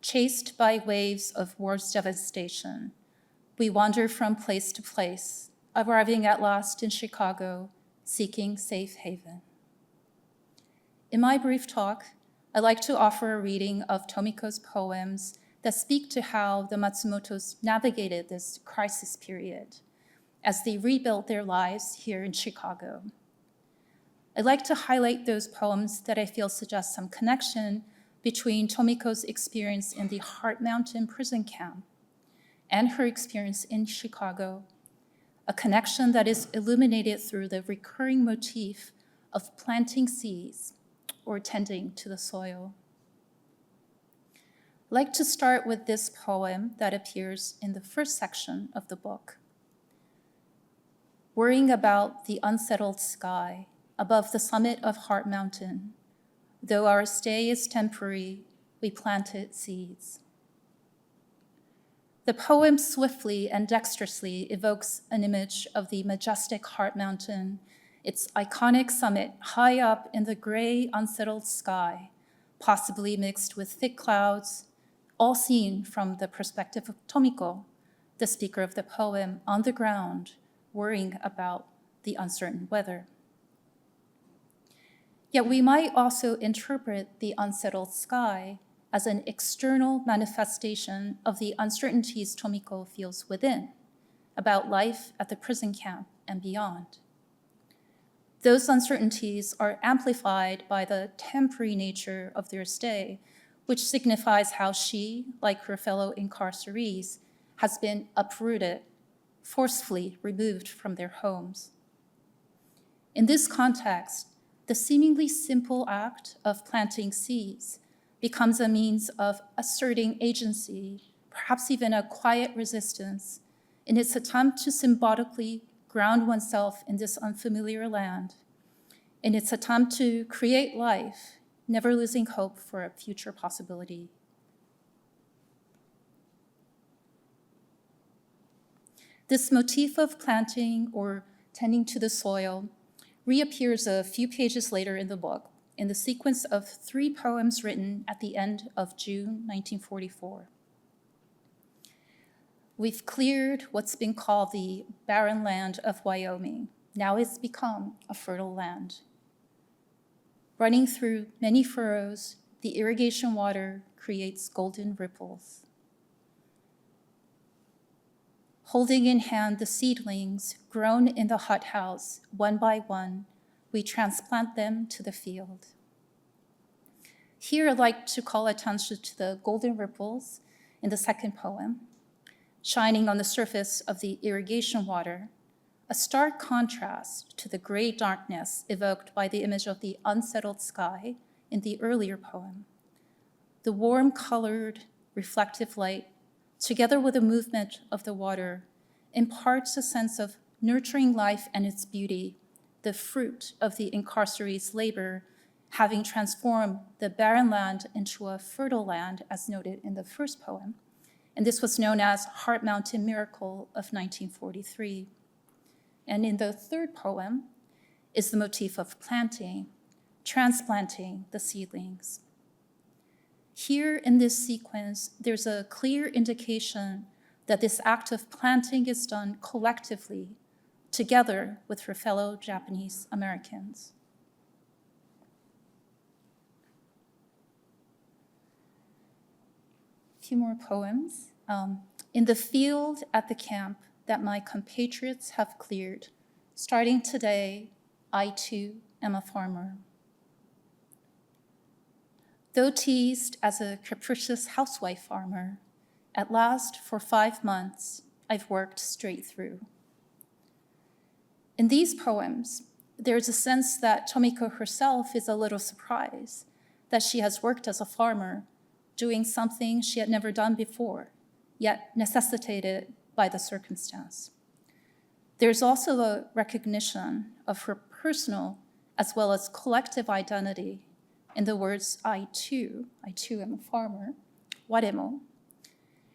Chased by waves of war's devastation, we wander from place to place, arriving at last in Chicago, seeking safe haven." In my brief talk, I'd like to offer a reading of Tomiko's poems that speak to how the Matsumotos navigated this crisis period as they rebuilt their lives here in Chicago. I'd like to highlight those poems that I feel suggest some connection between Tomiko's experience in the Heart Mountain prison camp and her experience in Chicago, a connection that is illuminated through the recurring motif of planting seeds or tending to the soil. I'd like to start with this poem that appears in the first section of the book. Worrying about the unsettled sky above the summit of Heart Mountain, though our stay is temporary, we planted seeds. The poem swiftly and dexterously evokes an image of the majestic Heart Mountain, its iconic summit high up in the gray, unsettled sky, possibly mixed with thick clouds, all seen from the perspective of Tomiko, the speaker of the poem, on the ground, worrying about the uncertain weather. Yet we might also interpret the unsettled sky as an external manifestation of the uncertainties Tomiko feels within about life at the prison camp and beyond. Those uncertainties are amplified by the temporary nature of their stay, which signifies how she, like her fellow incarcerees, has been uprooted, forcefully removed from their homes. In this context, the seemingly simple act of planting seeds becomes a means of asserting agency, perhaps even a quiet resistance, in its attempt to symbolically ground oneself in this unfamiliar land, in its attempt to create life, never losing hope for a future possibility. This motif of planting or tending to the soil reappears a few pages later in the book in the sequence of 3 poems written at the end of June 1944. We've cleared what's been called the barren land of Wyoming. Now it's become a fertile land. Running through many furrows, the irrigation water creates golden ripples. Holding in hand the seedlings grown in the hothouse, one by one, we transplant them to the field. Here I'd like to call attention to the golden ripples in the second poem, shining on the surface of the irrigation water, a stark contrast to the gray darkness evoked by the image of the unsettled sky in the earlier poem. The warm colored, reflective light, together with the movement of the water, imparts a sense of nurturing life and its beauty, the fruit of the incarceree's labor, having transformed the barren land into a fertile land, as noted in the first poem. And this was known as Heart Mountain Miracle of 1943. And in the third poem is the motif of planting, transplanting the seedlings. Here in this sequence, there's a clear indication that this act of planting is done collectively, together with her fellow Japanese Americans. A few more poems. In the field at the camp that my compatriots have cleared, starting today, I too am a farmer. Though teased as a capricious housewife farmer, at last for 5 months, I've worked straight through. In these poems, there's a sense that Tomiko herself is a little surprised that she has worked as a farmer, doing something she had never done before, yet necessitated by the circumstance. There's also a recognition of her personal as well as collective identity in the words, I too am a farmer, waremo,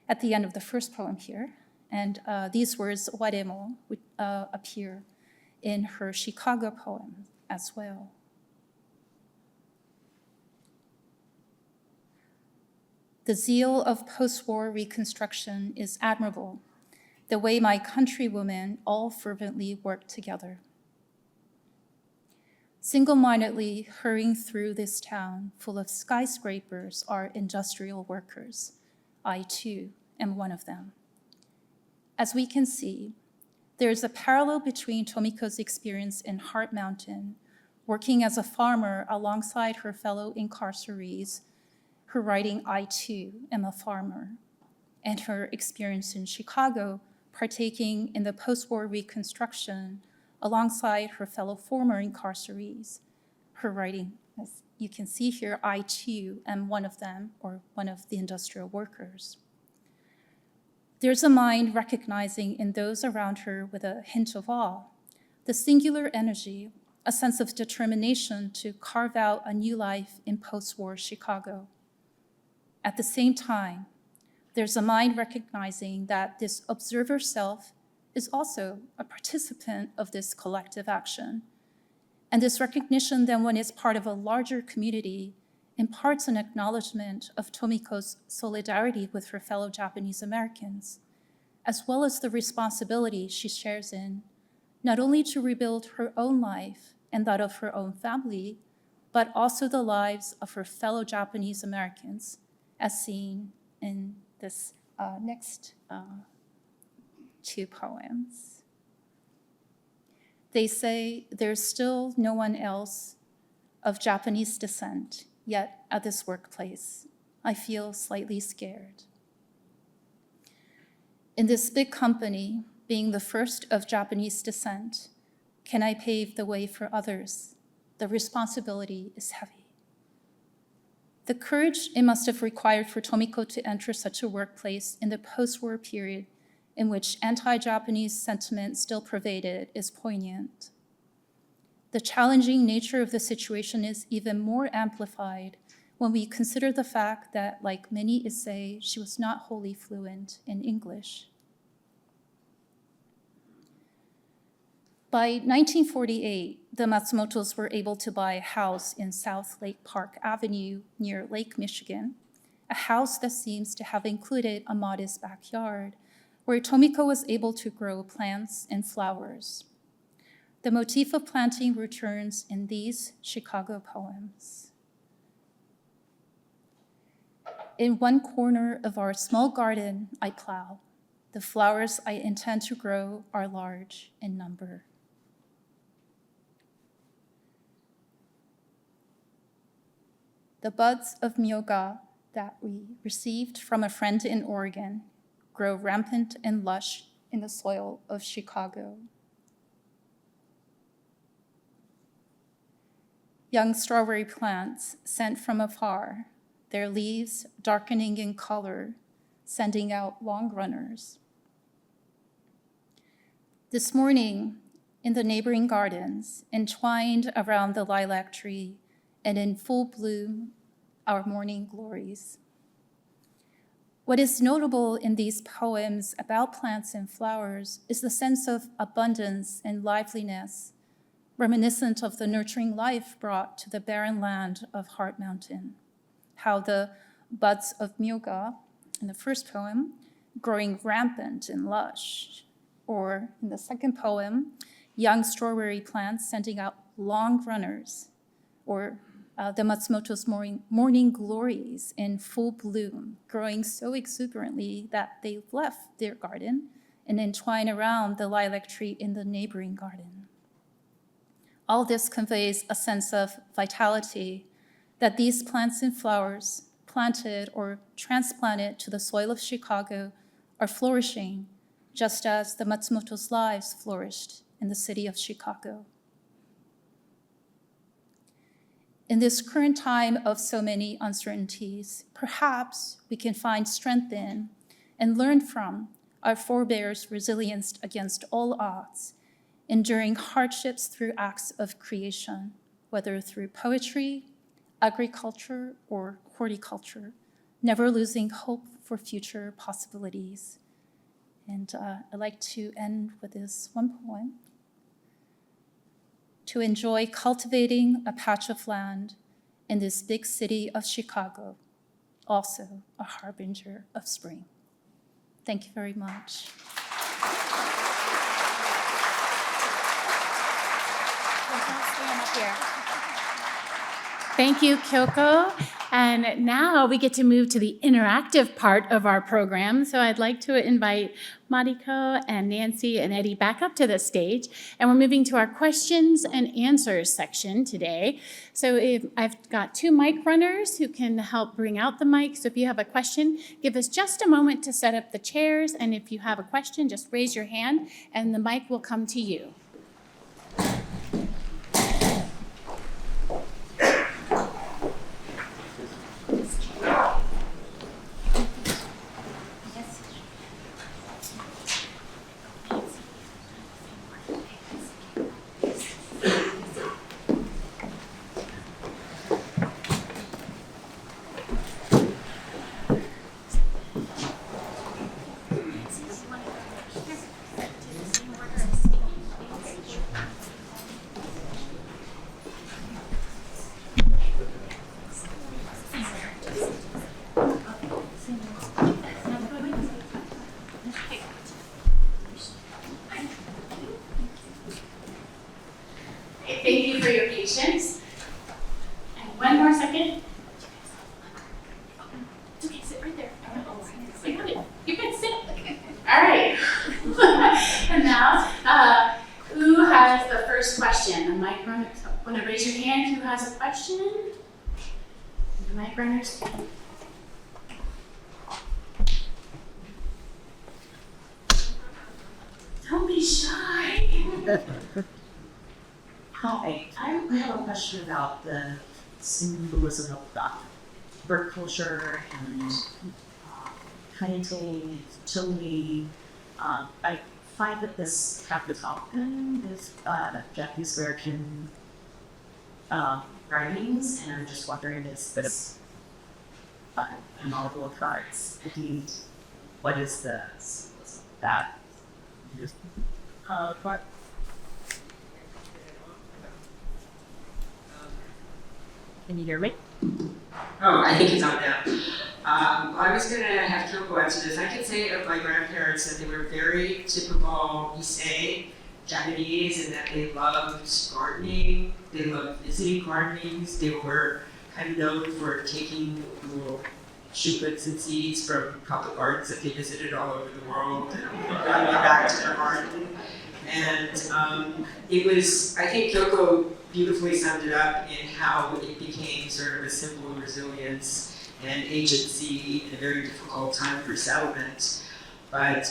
at the end of the first poem here. And these words, waremo, would appear in her Chicago poem as well. The zeal of post-war reconstruction is admirable, the way my countrywomen all fervently work together. Single-mindedly hurrying through this town full of skyscrapers are industrial workers. I too am one of them. As we can see, there is a parallel between Tomiko's experience in Heart Mountain, working as a farmer alongside her fellow incarcerees, her writing I Too Am a Farmer, and her experience in Chicago partaking in the post-war reconstruction alongside her fellow former incarcerees. Her writing, as you can see here, I too am one of them, or one of the industrial workers. There's a mind recognizing in those around her with a hint of awe, the singular energy, a sense of determination to carve out a new life in post-war Chicago. At the same time, there's a mind recognizing that this observer self is also a participant of this collective action. And this recognition then, when it's part of a larger community, imparts an acknowledgement of Tomiko's solidarity with her fellow Japanese Americans, as well as the responsibility she shares in, not only to rebuild her own life and that of her own family, but also the lives of her fellow Japanese Americans, as seen in this next two poems. They say there's still no one else of Japanese descent, yet at this workplace, I feel slightly scared. In this big company, being the first of Japanese descent, can I pave the way for others? The responsibility is heavy. The courage it must have required for Tomiko to enter such a workplace in the post-war period in which anti-Japanese sentiment still pervaded is poignant. The challenging nature of the situation is even more amplified when we consider the fact that, like many Issei, she was not wholly fluent in English. By 1948, the Matsumotos were able to buy a house in South Lake Park Avenue near Lake Michigan, a house that seems to have included a modest backyard where Tomiko was able to grow plants and flowers. The motif of planting returns in these Chicago poems. In one corner of our small garden, I plow. The flowers I intend to grow are large in number. The buds of myoga that we received from a friend in Oregon grow rampant and lush in the soil of Chicago. Young strawberry plants sent from afar, their leaves darkening in color, sending out long runners. This morning, in the neighboring gardens, entwined around the lilac tree, and in full bloom, our morning glories. What is notable in these poems about plants and flowers is the sense of abundance and liveliness, reminiscent of the nurturing life brought to the barren land of Heart Mountain. How the buds of myoga, in the first poem, growing rampant and lush, or in the second poem, young strawberry plants sending out long runners, or the Matsumoto's morning glories in full bloom, growing so exuberantly that they left their garden and entwine around the lilac tree in the neighboring garden. All this conveys a sense of vitality, that these plants and flowers, planted or transplanted to the soil of Chicago, are flourishing, just as the Matsumoto's lives flourished in the city of Chicago. In this current time of so many uncertainties, perhaps we can find strength in and learn from our forebears' resilience against all odds, enduring hardships through acts of creation, whether through poetry, agriculture, or horticulture, never losing hope for future possibilities. And I'd like to end with this one poem. To enjoy cultivating a patch of land in this big city of Chicago, also a harbinger of spring. Thank you very much. Thank you, Kyoko. And now we get to move to the interactive part of our program. So I'd like to invite Mariko and Nancy and Eri back up to the stage. And we're moving to our questions and answers section today. So I've got two mic runners who can help bring out the mic. So if you have a question, give us just a moment to set up the chairs. And if you have a question, just raise your hand and the mic will come to you. Thank you for your patience. And one more second. It's okay, sit right there. You got it. You can sit. All right. And now, who has the first question? The mic runner, want to raise your hand? Who has a question? The mic runners. Don't be shy. Hi, I have a question about the symbolism of bird culture and painting, utility. I find that this happens often with Japanese American writings, and I'm just wondering if it's a novel of cards. Indeed, what is the that? But can you hear me? Oh, I think it's on now. I was going to have Kyoko answer this. I can say of my grandparents that they were very typical Issei Japanese, and that they loved gardening. They loved visiting gardenings. They were kind of known for taking little shootlets and seeds from public gardens that they visited all over the world and bringing it back to their garden. And it was, I think Kyoko beautifully summed it up in how it became sort of a symbol of resilience and agency in a very difficult time for settlement. But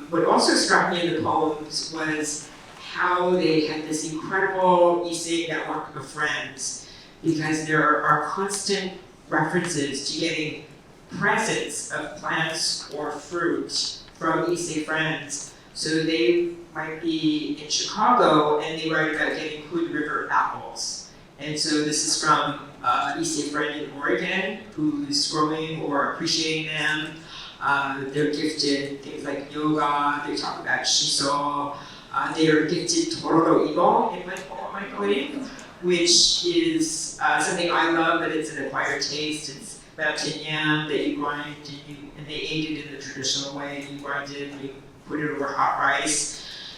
what also struck me in the poems was how they had this incredible Issei network of friends, because there are constant references to getting presents of plants or fruit from Issei friends. So they might be in Chicago and they write about getting Hood River apples. And so this is from Issei friend in Oregon who's growing or appreciating them. They're gifted things like yoga, they talk about shiso. They are gifted Tororo Ibo in my poem, I believe, which is something I love, but it's an acquired taste. It's mountain yam that you grind and they ate it in the traditional way. You grind it and you put it over hot rice.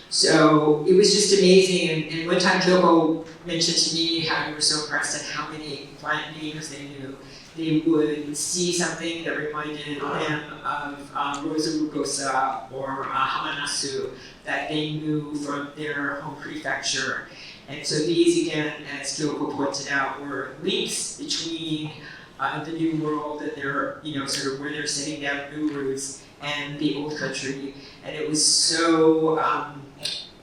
So it was just amazing. And one time Kyoko mentioned to me how you were so impressed at how many plant names they knew. They would see something that reminded them of Rosa rugosa or Hamanasu that they knew from their home prefecture. And so these, again, as Kyoko pointed out, were links between the New World and their, sort of where they're setting down new roots and the old country. And it was so,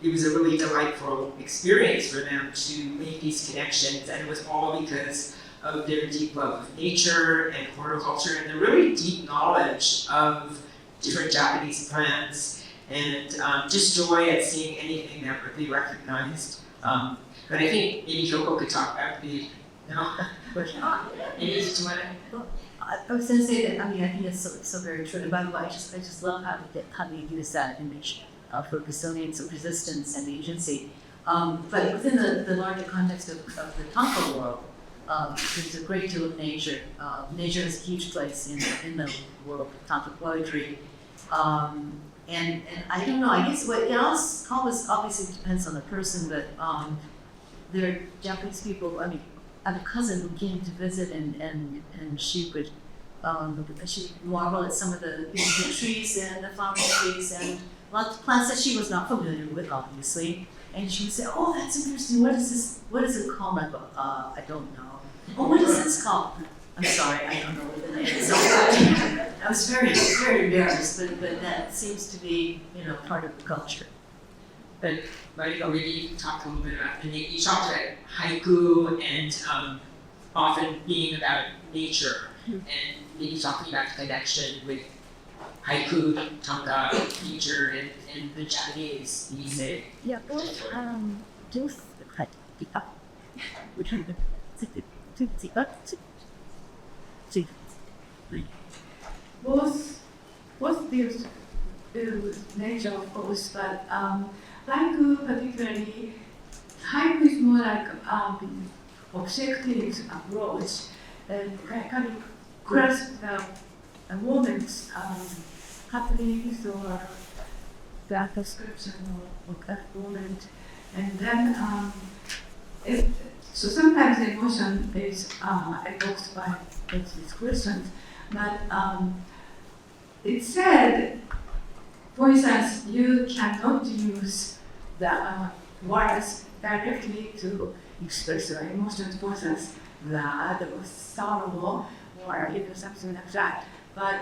it was a really delightful experience for them to make these connections. And it was all because of their deep love of nature and horticulture and the really deep knowledge of different Japanese plants and just joy at seeing anything that would be recognized. But I think maybe Kyoko could talk about maybe do you want to? I was going to say that, I think it's so very true. And by the way, I just love how they use that image for resilience and resistance and agency. But within the larger context of the tanka world, there's a great deal of nature. Nature has a huge place in the world of tanka poetry. And I don't know, I guess what always obviously depends on the person, but there are Japanese people, I have a cousin who came to visit, and she would she'd marvel at some of the trees and the flower trees and lots of plants that she was not familiar with, obviously. And she would say, "Oh, that's interesting. What is this? What is it called?" I go, "I don't know." "Oh, what is this called?" "I'm sorry, I don't know what the name is." I was very, very embarrassed, but that seems to be, part of the culture. But Mariko, maybe you can talk a little bit about, and you talked about haiku and often being about nature, and maybe talking about the connection with haiku, tanka, nature, and the Japanese Issei. Yeah, well, just both deals with nature, of course, but haiku particularly, haiku is more like objective approach and kind of grasp the moment's happenings or the description of that moment, and then so sometimes the emotion is evoked by those descriptions, but it said, for instance, you cannot use the words directly to express your emotions, for instance, the sorrow or even something like that. But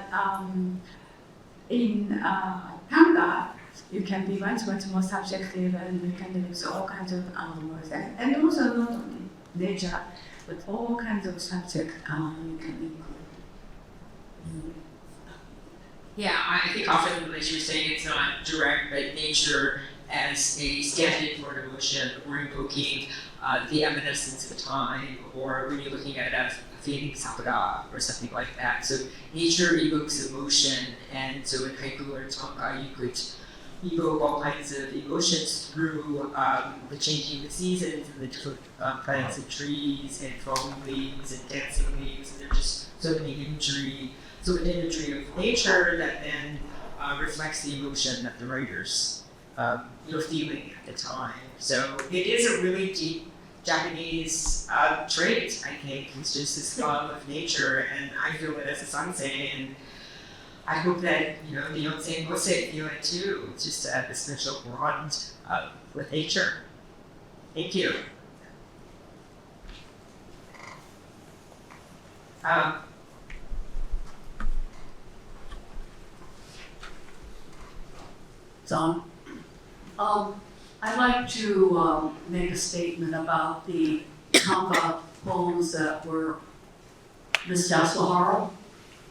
in tanka, you can be much more subjective, and you can use all kinds of words, and also not only nature, but all kinds of subjects you can include. Yeah, I think often, as you were saying, it's not direct, but nature as a stand-in for an emotion, or invoking the evanescence of time, or when you're looking at a fading sakura or something like that. So nature evokes emotion, and so in haiku or tanka, you could evoke all kinds of emotions through the changing of the seasons and the different plants and trees and falling leaves and dancing leaves, and there's just so many imagery. So an imagery of nature that then reflects the emotion that the writers feeling at the time. So it is a really deep Japanese trait, I think. It's just this love of nature, and I feel it as a sensei, and I hope that the Yonsei and Gosei feel it too. It's just to have this special bond with nature. Thank you. I'd like to make a statement about the tanka poems that were Miss Yasuhara,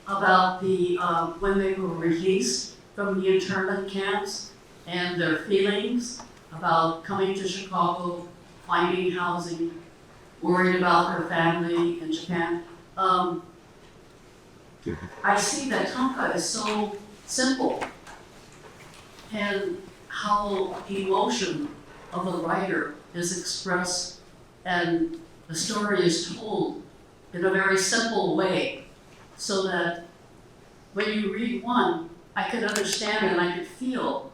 about the when they were released from the internment camps and their feelings about coming to Chicago, finding housing, worried about her family in Japan. I see that tanka is so simple, and how the emotion of the writer is expressed and the story is told in a very simple way, so that when you read one, I could understand and I could feel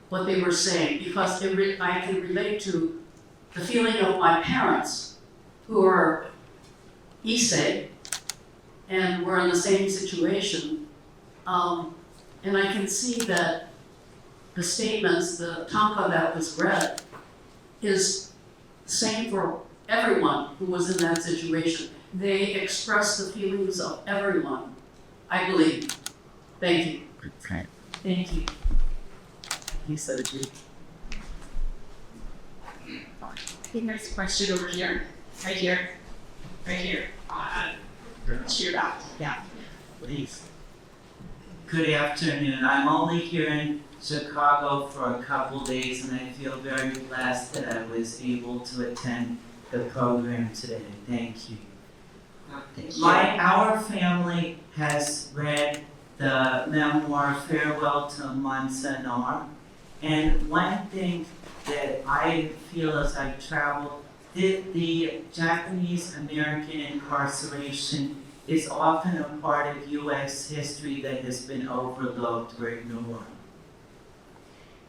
what they were saying, because I can relate to the feeling of my parents, who are Issei and were in the same situation, and I can see that the statements, the tanka that was read, is the same for everyone who was in that situation. They express the feelings of everyone, I believe. Thank you. Okay. Thank you. You so do. The next question over here. Right here. Right here. Cheer up. Yeah. Please. Good afternoon. I'm only here in Chicago for a couple days, and I feel very blessed that I was able to attend the program today. Thank you. Thank you. Our family has read the memoir Farewell to Mansanar, and one thing that I feel as I've traveled, the Japanese American incarceration is often a part of U.S. history that has been overlooked or ignored.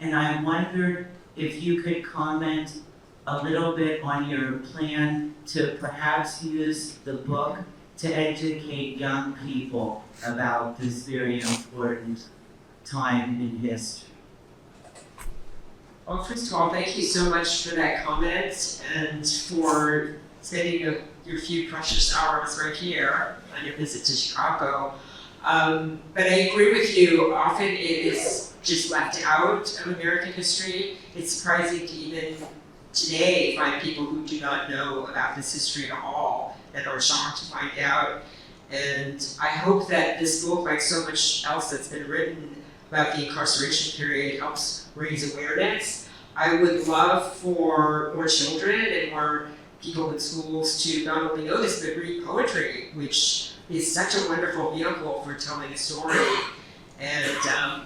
And I wondered if you could comment a little bit on your plan to perhaps use the book to educate young people about this very important time in history? Well, first of all, thank you so much for that comment and for spending your few precious hours right here on your visit to Chicago. But I agree with you, often it is just left out of American history. It's surprising to even today find people who do not know about this history at all and are shocked to find out. And I hope that this book, like so much else that's been written about the incarceration period, helps raise awareness. I would love for more children and more people in schools to not only know this, but read poetry, which is such a wonderful vehicle for telling a story. And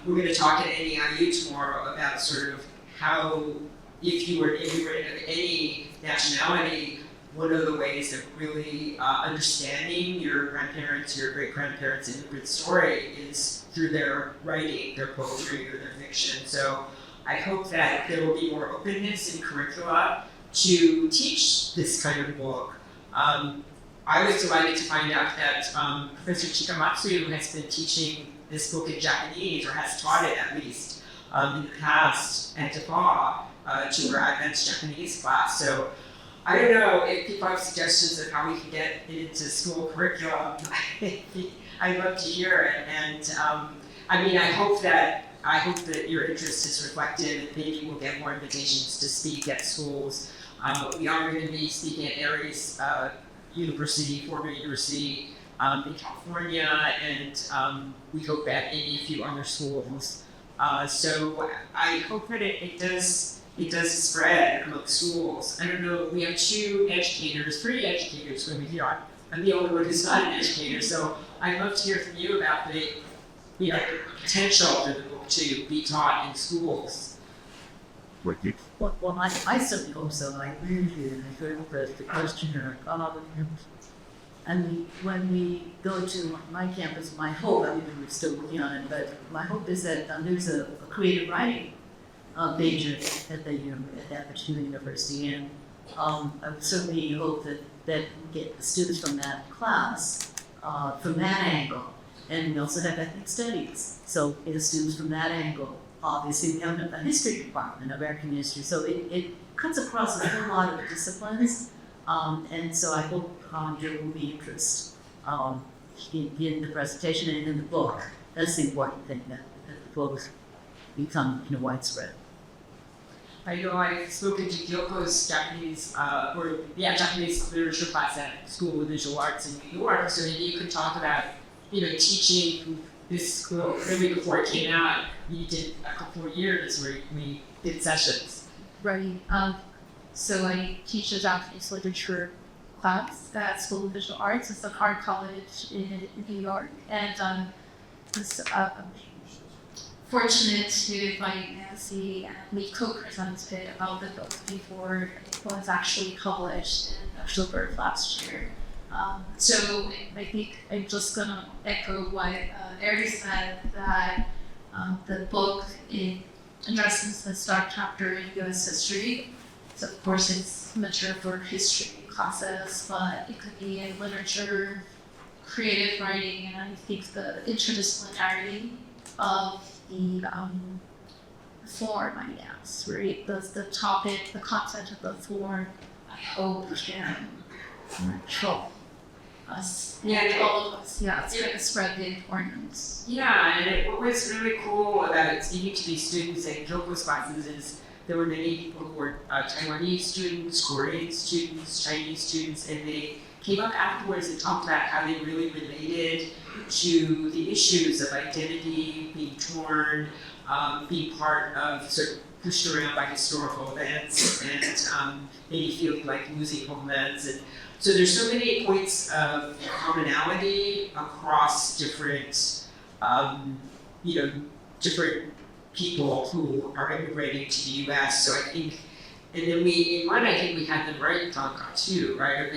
we're going to talk at NEIU tomorrow about sort of how, if you were an immigrant of any nationality, one of the ways of really understanding your grandparents, your great-grandparents' immigrant story is through their writing, their poetry, or their fiction. So I hope that there will be more openness in curricula to teach this kind of book. I was delighted to find out that Professor Chikamatsu has been teaching this book in Japanese, or has taught it at least, in the past at DePaul to our advanced Japanese class. So I don't know if people have suggestions of how we can get it into school curriculum. I'd love to hear it. And I mean, I hope that your interest is reflected, and maybe we'll get more invitations to speak at schools. We are going to be speaking at Eri's university, former university in California, and we hope at a few other schools. So I hope that it does spread among schools. I don't know, we have three educators over here. I'm the only one who's not an educator, so I'd love to hear from you about the potential for the book to be taught in schools. Well, I certainly hope so. I agree with you. I very impressed. The questioner. And when we go to my campus, my hope, I mean, we're still working on it, but my hope is that there's a creative writing major at that particular university. And I would certainly hope that we get the students from that class from that angle. And we also have ethnic studies. So the students from that angle. Obviously, we have a history department, American history. So it cuts across a whole lot of disciplines. And so I hope there will be interest in the presentation and in the book. That's the important thing, that the books become widespread. I know I've spoken to Kyoko's Japanese literature class at School of Visual Arts in New York, so maybe you could talk about teaching this school really before it came out. We did a couple of years where we did sessions. Right. So I teach a Japanese literature class at School of Visual Arts. It's an art college in New York. And I was fortunate to invite Nancy, and we co-presented about the book before it was actually published in October of last year. So I think I'm just going to echo what Eri said, that the book addresses the start chapter in U.S. history. So of course it's mature for history classes, but it could be in literature, creative writing, and I think the interdisciplinarity of the form, I guess, right? The topic, the content of the form, I hope can control us, all of us. Yeah, it's going to spread the importance. Yeah, and what was really cool about speaking to these students at Kyoko's classes is there were many people who were Taiwanese students, Korean students, Chinese students, and they came up afterwards and talked about how they really related to the issues of identity, being torn, being part of sort of pushed around by historical events, and maybe feeling like losing homelands. And so there's so many points of commonality across different, different people who are immigrating to the U.S. So I think, and then I think we had them write tanka too, right?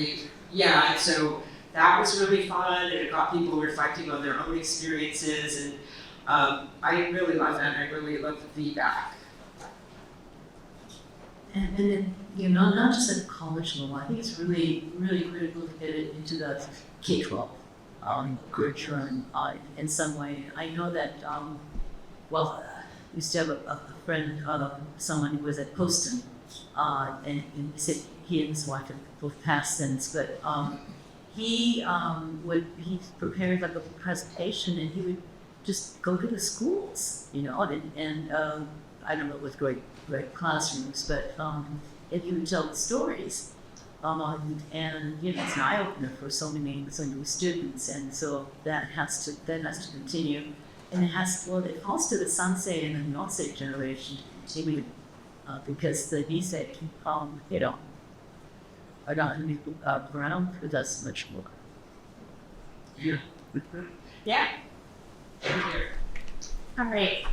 And so that was really fun, and it got people reflecting on their own experiences, and I really love that. I really love the feedback. and then, not just at the college level, I think it's really, really critical to get it into the K-12 curriculum in some way. I know that, I used to have a friend, someone who was at Poston, and he said he and his wife have both passed since, but he prepared like a presentation, and he would just go to the schools, and I don't know with great classrooms, but and he would tell the stories, and it's an eye opener for so many students, and so that has to continue, and it falls to the Sansei and the Nonsei generation to continue, because the Issei, are not around who does much more. Yeah. All right,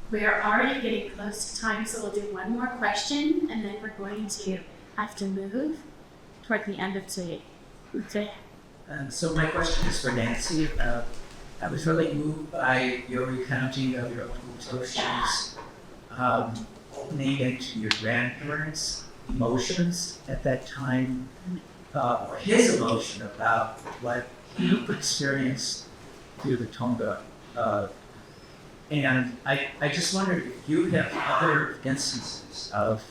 we are already getting close to time, so we'll do one more question, and then we're going to have to move toward the end of today. So my question is for Nancy. I was really moved by your recounting of your own emotions, named to your grandparents' emotions at that time, or his emotion about what you experienced through the tanka. And I just wondered if you have other instances of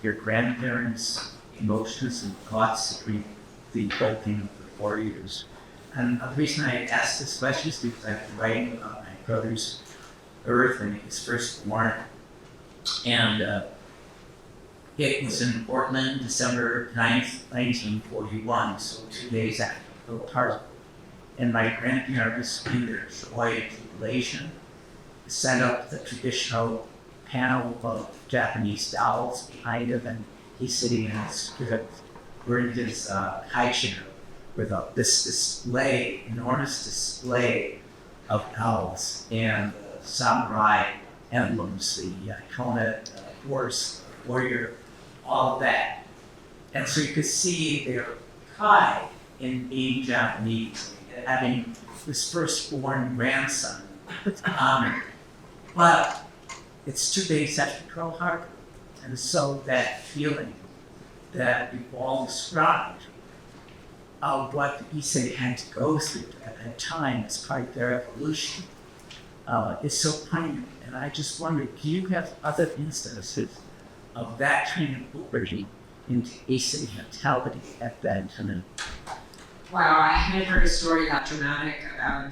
your grandparents' emotions and thoughts during the whole of the 4 years. And the reason I asked this question is because I've been writing about my brother's birth and his firstborn. And it was in Portland, December 9th, 1941, so 2 days after the party. And my grandparents, in their joy and jubilation, set up the traditional panel of Japanese dolls behind him, and he's sitting in his high chair with this display, enormous display of dolls and samurai emblems, the helmet, horse, warrior, all of that. And so you could see their pride in being Japanese, having this firstborn grandson. But it's 2 days after Pearl Harbor, and so that feeling that we've all described of what the Issei had to go through at that time as part of their evolution is so poignant. And I just wonder, do you have other instances of that kind of liberty into Issei mentality at that time? Wow, I had heard a story that dramatic about,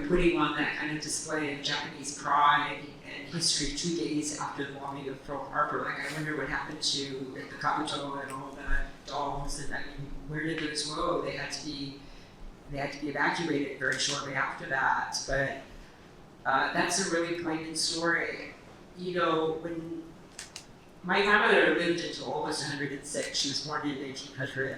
putting on that kind of display of Japanese pride and history 2 days after the bombing of Pearl Harbor. Like, I wonder what happened to the Kabuto and all the dolls, and where did those go? They had to be evacuated very shortly after that. But that's a really poignant story. When my grandmother lived until almost 106, she was born in 1800.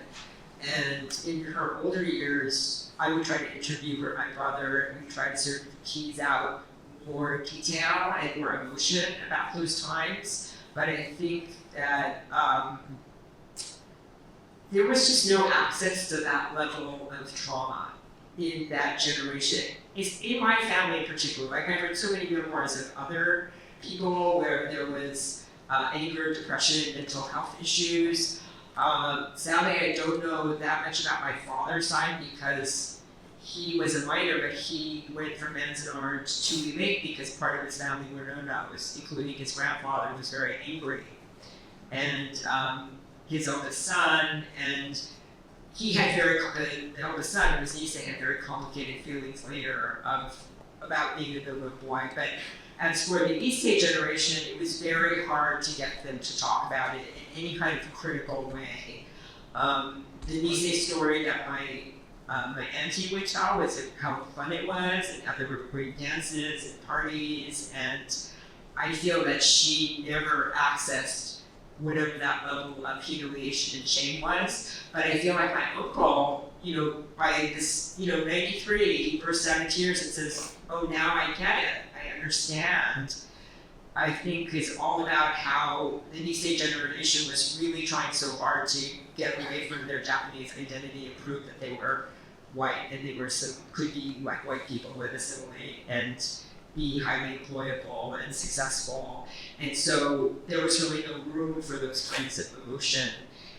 And in her older years, I would try to interview her, my brother, and we tried to sort of tease out more detail and more emotion about those times. But I think that there was just no access to that level of trauma in that generation. It's in my family in particular. Like, I've heard so many memoirs of other people where there was anger, depression, mental health issues. Sadly, I don't know that much about my father's side because he was a minor, but he went from Manzanar to Tule Lake because part of his family were no-nos, including his grandfather, was very angry. And his eldest son, and he had the eldest son, who was Issei, had very complicated feelings later about being a Bilbo boy. But as for the Issei generation, it was very hard to get them to talk about it in any kind of critical way. The Issei story that my auntie would tell was how fun it was and how there were great dances and parties, and I feel that she never accessed whatever that level of humiliation and shame was. But I feel like my uncle, by this, 93, he bursts out in tears and says, "Oh, now I get it. I understand." I think it's all about how the Issei generation was really trying so hard to get away from their Japanese identity and prove that they were white and they could be like white people with assimilate. And be highly employable and successful. And so there was really no room for those kinds of emotion.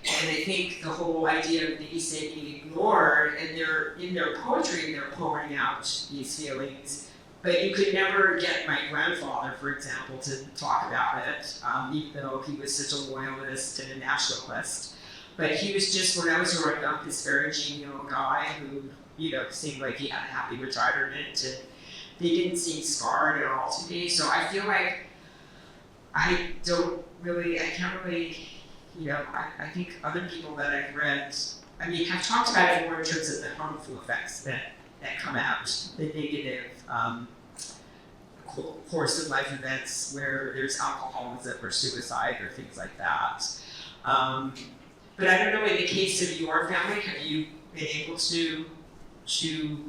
And I think the whole idea of the Issei being ignored, and they're in their poetry, they're pouring out these feelings. But you could never get my grandfather, for example, to talk about it, even though he was such a loyalist and a nationalist. But he was just, when I was growing up, this very genial guy who, seemed like he had a happy retirement, and they didn't seem scarred at all to me. So I feel like I can't really, I think other people that I've read, have talked about it more in terms of the harmful effects that come out, the negative course of life events where there's alcoholism or suicide or things like that. But I don't know, in the case of your family, have you been able to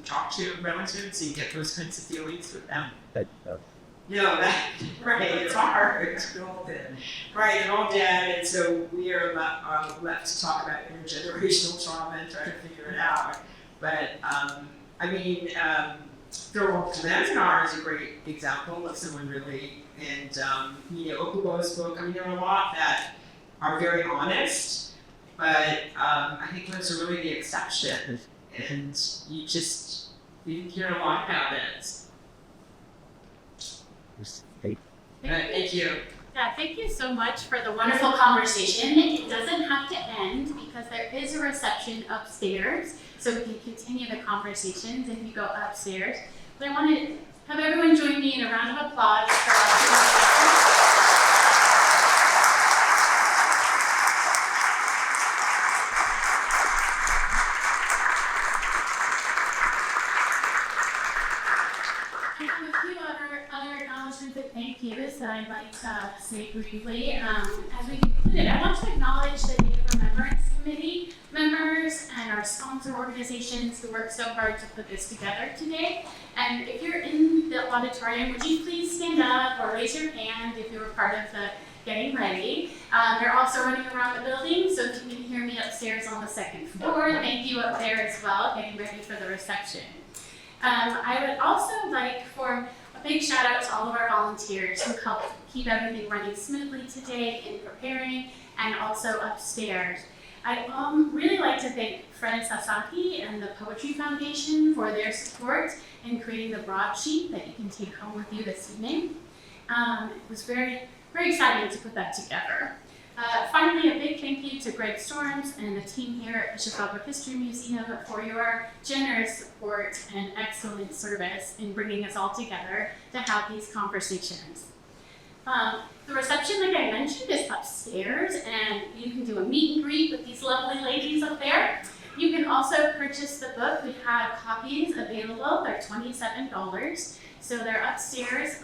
talk to relatives and get those kinds of feelings with them? No, right, it's hard. Right, they're all dead, and so we are left to talk about intergenerational trauma and try to figure it out. But, Thurl Kalanzanar is a great example of someone really, and, Okubo's book, there are a lot that are very honest, but I think those are really the exception, and you hear a lot about it. Thank you. Yeah, thank you so much for the wonderful conversation. It doesn't have to end because there is a reception upstairs, so we can continue the conversations if you go upstairs. But I want to have everyone join me in a round of applause for our thank yous that I'd like to say briefly. As we concluded, I want to acknowledge the Day of Remembrance Committee members and our sponsor organizations who worked so hard to put this together today. And if you're in the auditorium, would you please stand up or raise your hand if you were part of the getting ready. They're also running around the building, so if you can hear me upstairs on the second floor, thank you up there as well, getting ready for the reception. I would also like for a big shout out to all of our volunteers who helped keep everything running smoothly today in preparing and also upstairs. I'd really like to thank Fred Sasaki and the Poetry Foundation for their support in creating the broadsheet that you can take home with you this evening. It was very, very exciting to put that together. Finally, a big thank you to Greg Storms and the team here at the Chicago History Museum for your generous support and excellent service in bringing us all together to have these conversations. The reception, like I mentioned, is upstairs, and you can do a meet and greet with these lovely ladies up there. You can also purchase the book. We have copies available. They're $27, so they're upstairs.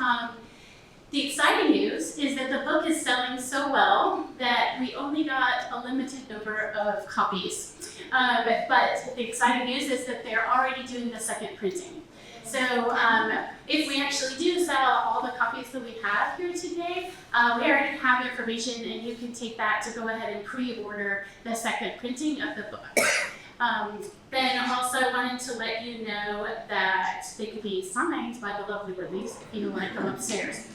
The exciting news is that the book is selling so well that we only got a limited number of copies. But the exciting news is that they're already doing the second printing. So if we actually do sell all the copies that we have here today, we already have information, and you can take that to go ahead and pre-order the second printing of the book. Then I also wanted to let you know that they could be signed by the lovely ladies if you want to come upstairs.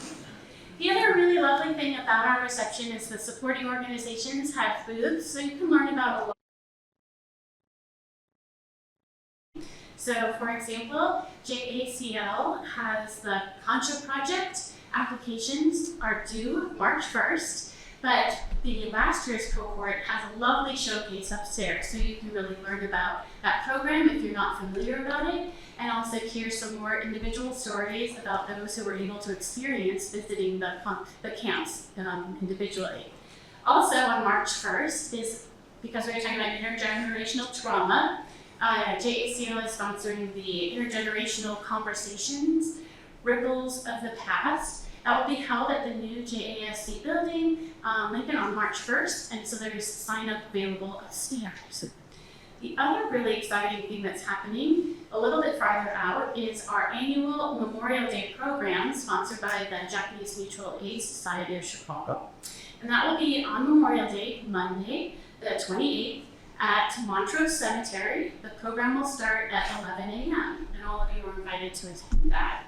The other really lovely thing about our reception is the supporting organizations have booths, so you can learn about a lot. So, for example, JACL has the Concha Project. Applications are due March 1st, but the last year's cohort has a lovely showcase upstairs, so you can really learn about that program if you're not familiar about it, and also hear some more individual stories about those who were able to experience visiting the camps individually. Also on March 1st is, because we were talking about intergenerational trauma, JACL is sponsoring the Intergenerational Conversations, Ripples of the Past. That will be held at the new JASC building, Lincoln, on March 1st, and so there's sign up available upstairs. The other really exciting thing that's happening a little bit farther out is our annual Memorial Day program sponsored by the Japanese Mutual Aid Society of Chicago. And that will be on Memorial Day, Monday, the 28th, at Montrose Cemetery. The program will start at 11 a.m., and all of you are invited to attend that.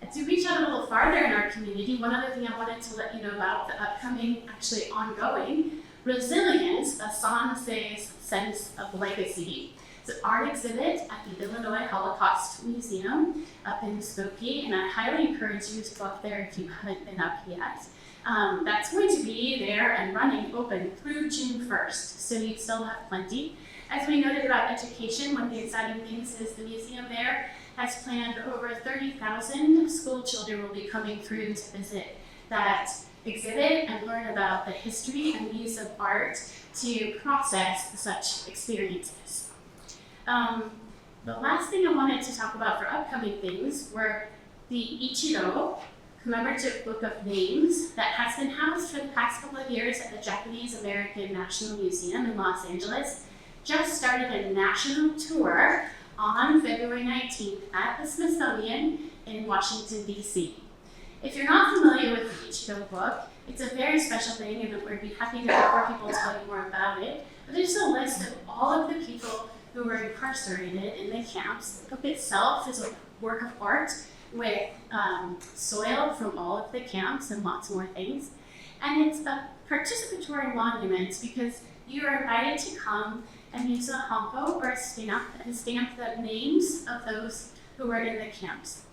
To reach out a little farther in our community, one other thing I wanted to let you know about the upcoming, actually ongoing, Resilience, a Sansei's Sense of Legacy. It's an art exhibit at the Illinois Holocaust Museum up in Skokie, and I highly encourage you to go up there if you haven't been up yet. That's going to be there and running open through June 1st, so you still have plenty. As we noted about education, one of the exciting things is the museum there has planned over 30,000 school children will be coming through to visit that exhibit and learn about the history and use of art to process such experiences. The last thing I wanted to talk about for upcoming things were the Ichiro commemorative book of names that has been housed for the past couple of years at the Japanese American National Museum in Los Angeles. Just started a national tour on February 19th at the Smithsonian in Washington, D.C. If you're not familiar with the Ichiro book, it's a very special thing, and we'd be happy to have more people tell you more about it. But there's a list of all of the people who were incarcerated in the camps. The book itself is a work of art with soil from all of the camps and lots more things. And it's a participatory monument because you are invited to come and use a hanko or a stamp and stamp the names of those who were in the camps.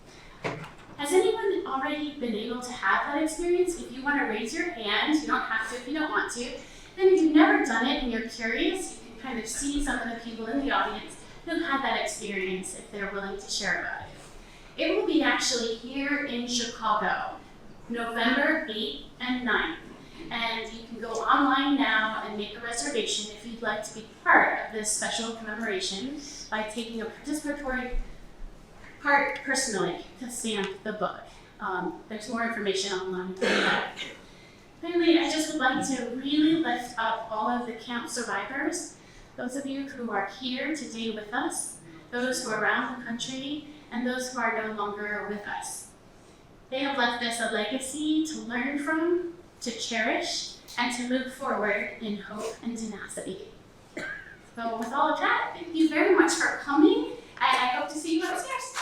Has anyone already been able to have that experience? If you want to raise your hand, you don't have to if you don't want to. Then if you've never done it and you're curious, you can kind of see some of the people in the audience who've had that experience if they're willing to share about it. It will be actually here in Chicago, November 8th and 9th. And you can go online now and make a reservation if you'd like to be part of this special commemoration by taking a participatory part personally to stamp the book. There's more information online on that. Finally, I just would like to really lift up all of the camp survivors, those of you who are here today with us, those who are around the country, and those who are no longer with us. They have left us a legacy to learn from, to cherish, and to move forward in hope and tenacity. So with all of that, thank you very much for coming, and I hope to see you upstairs.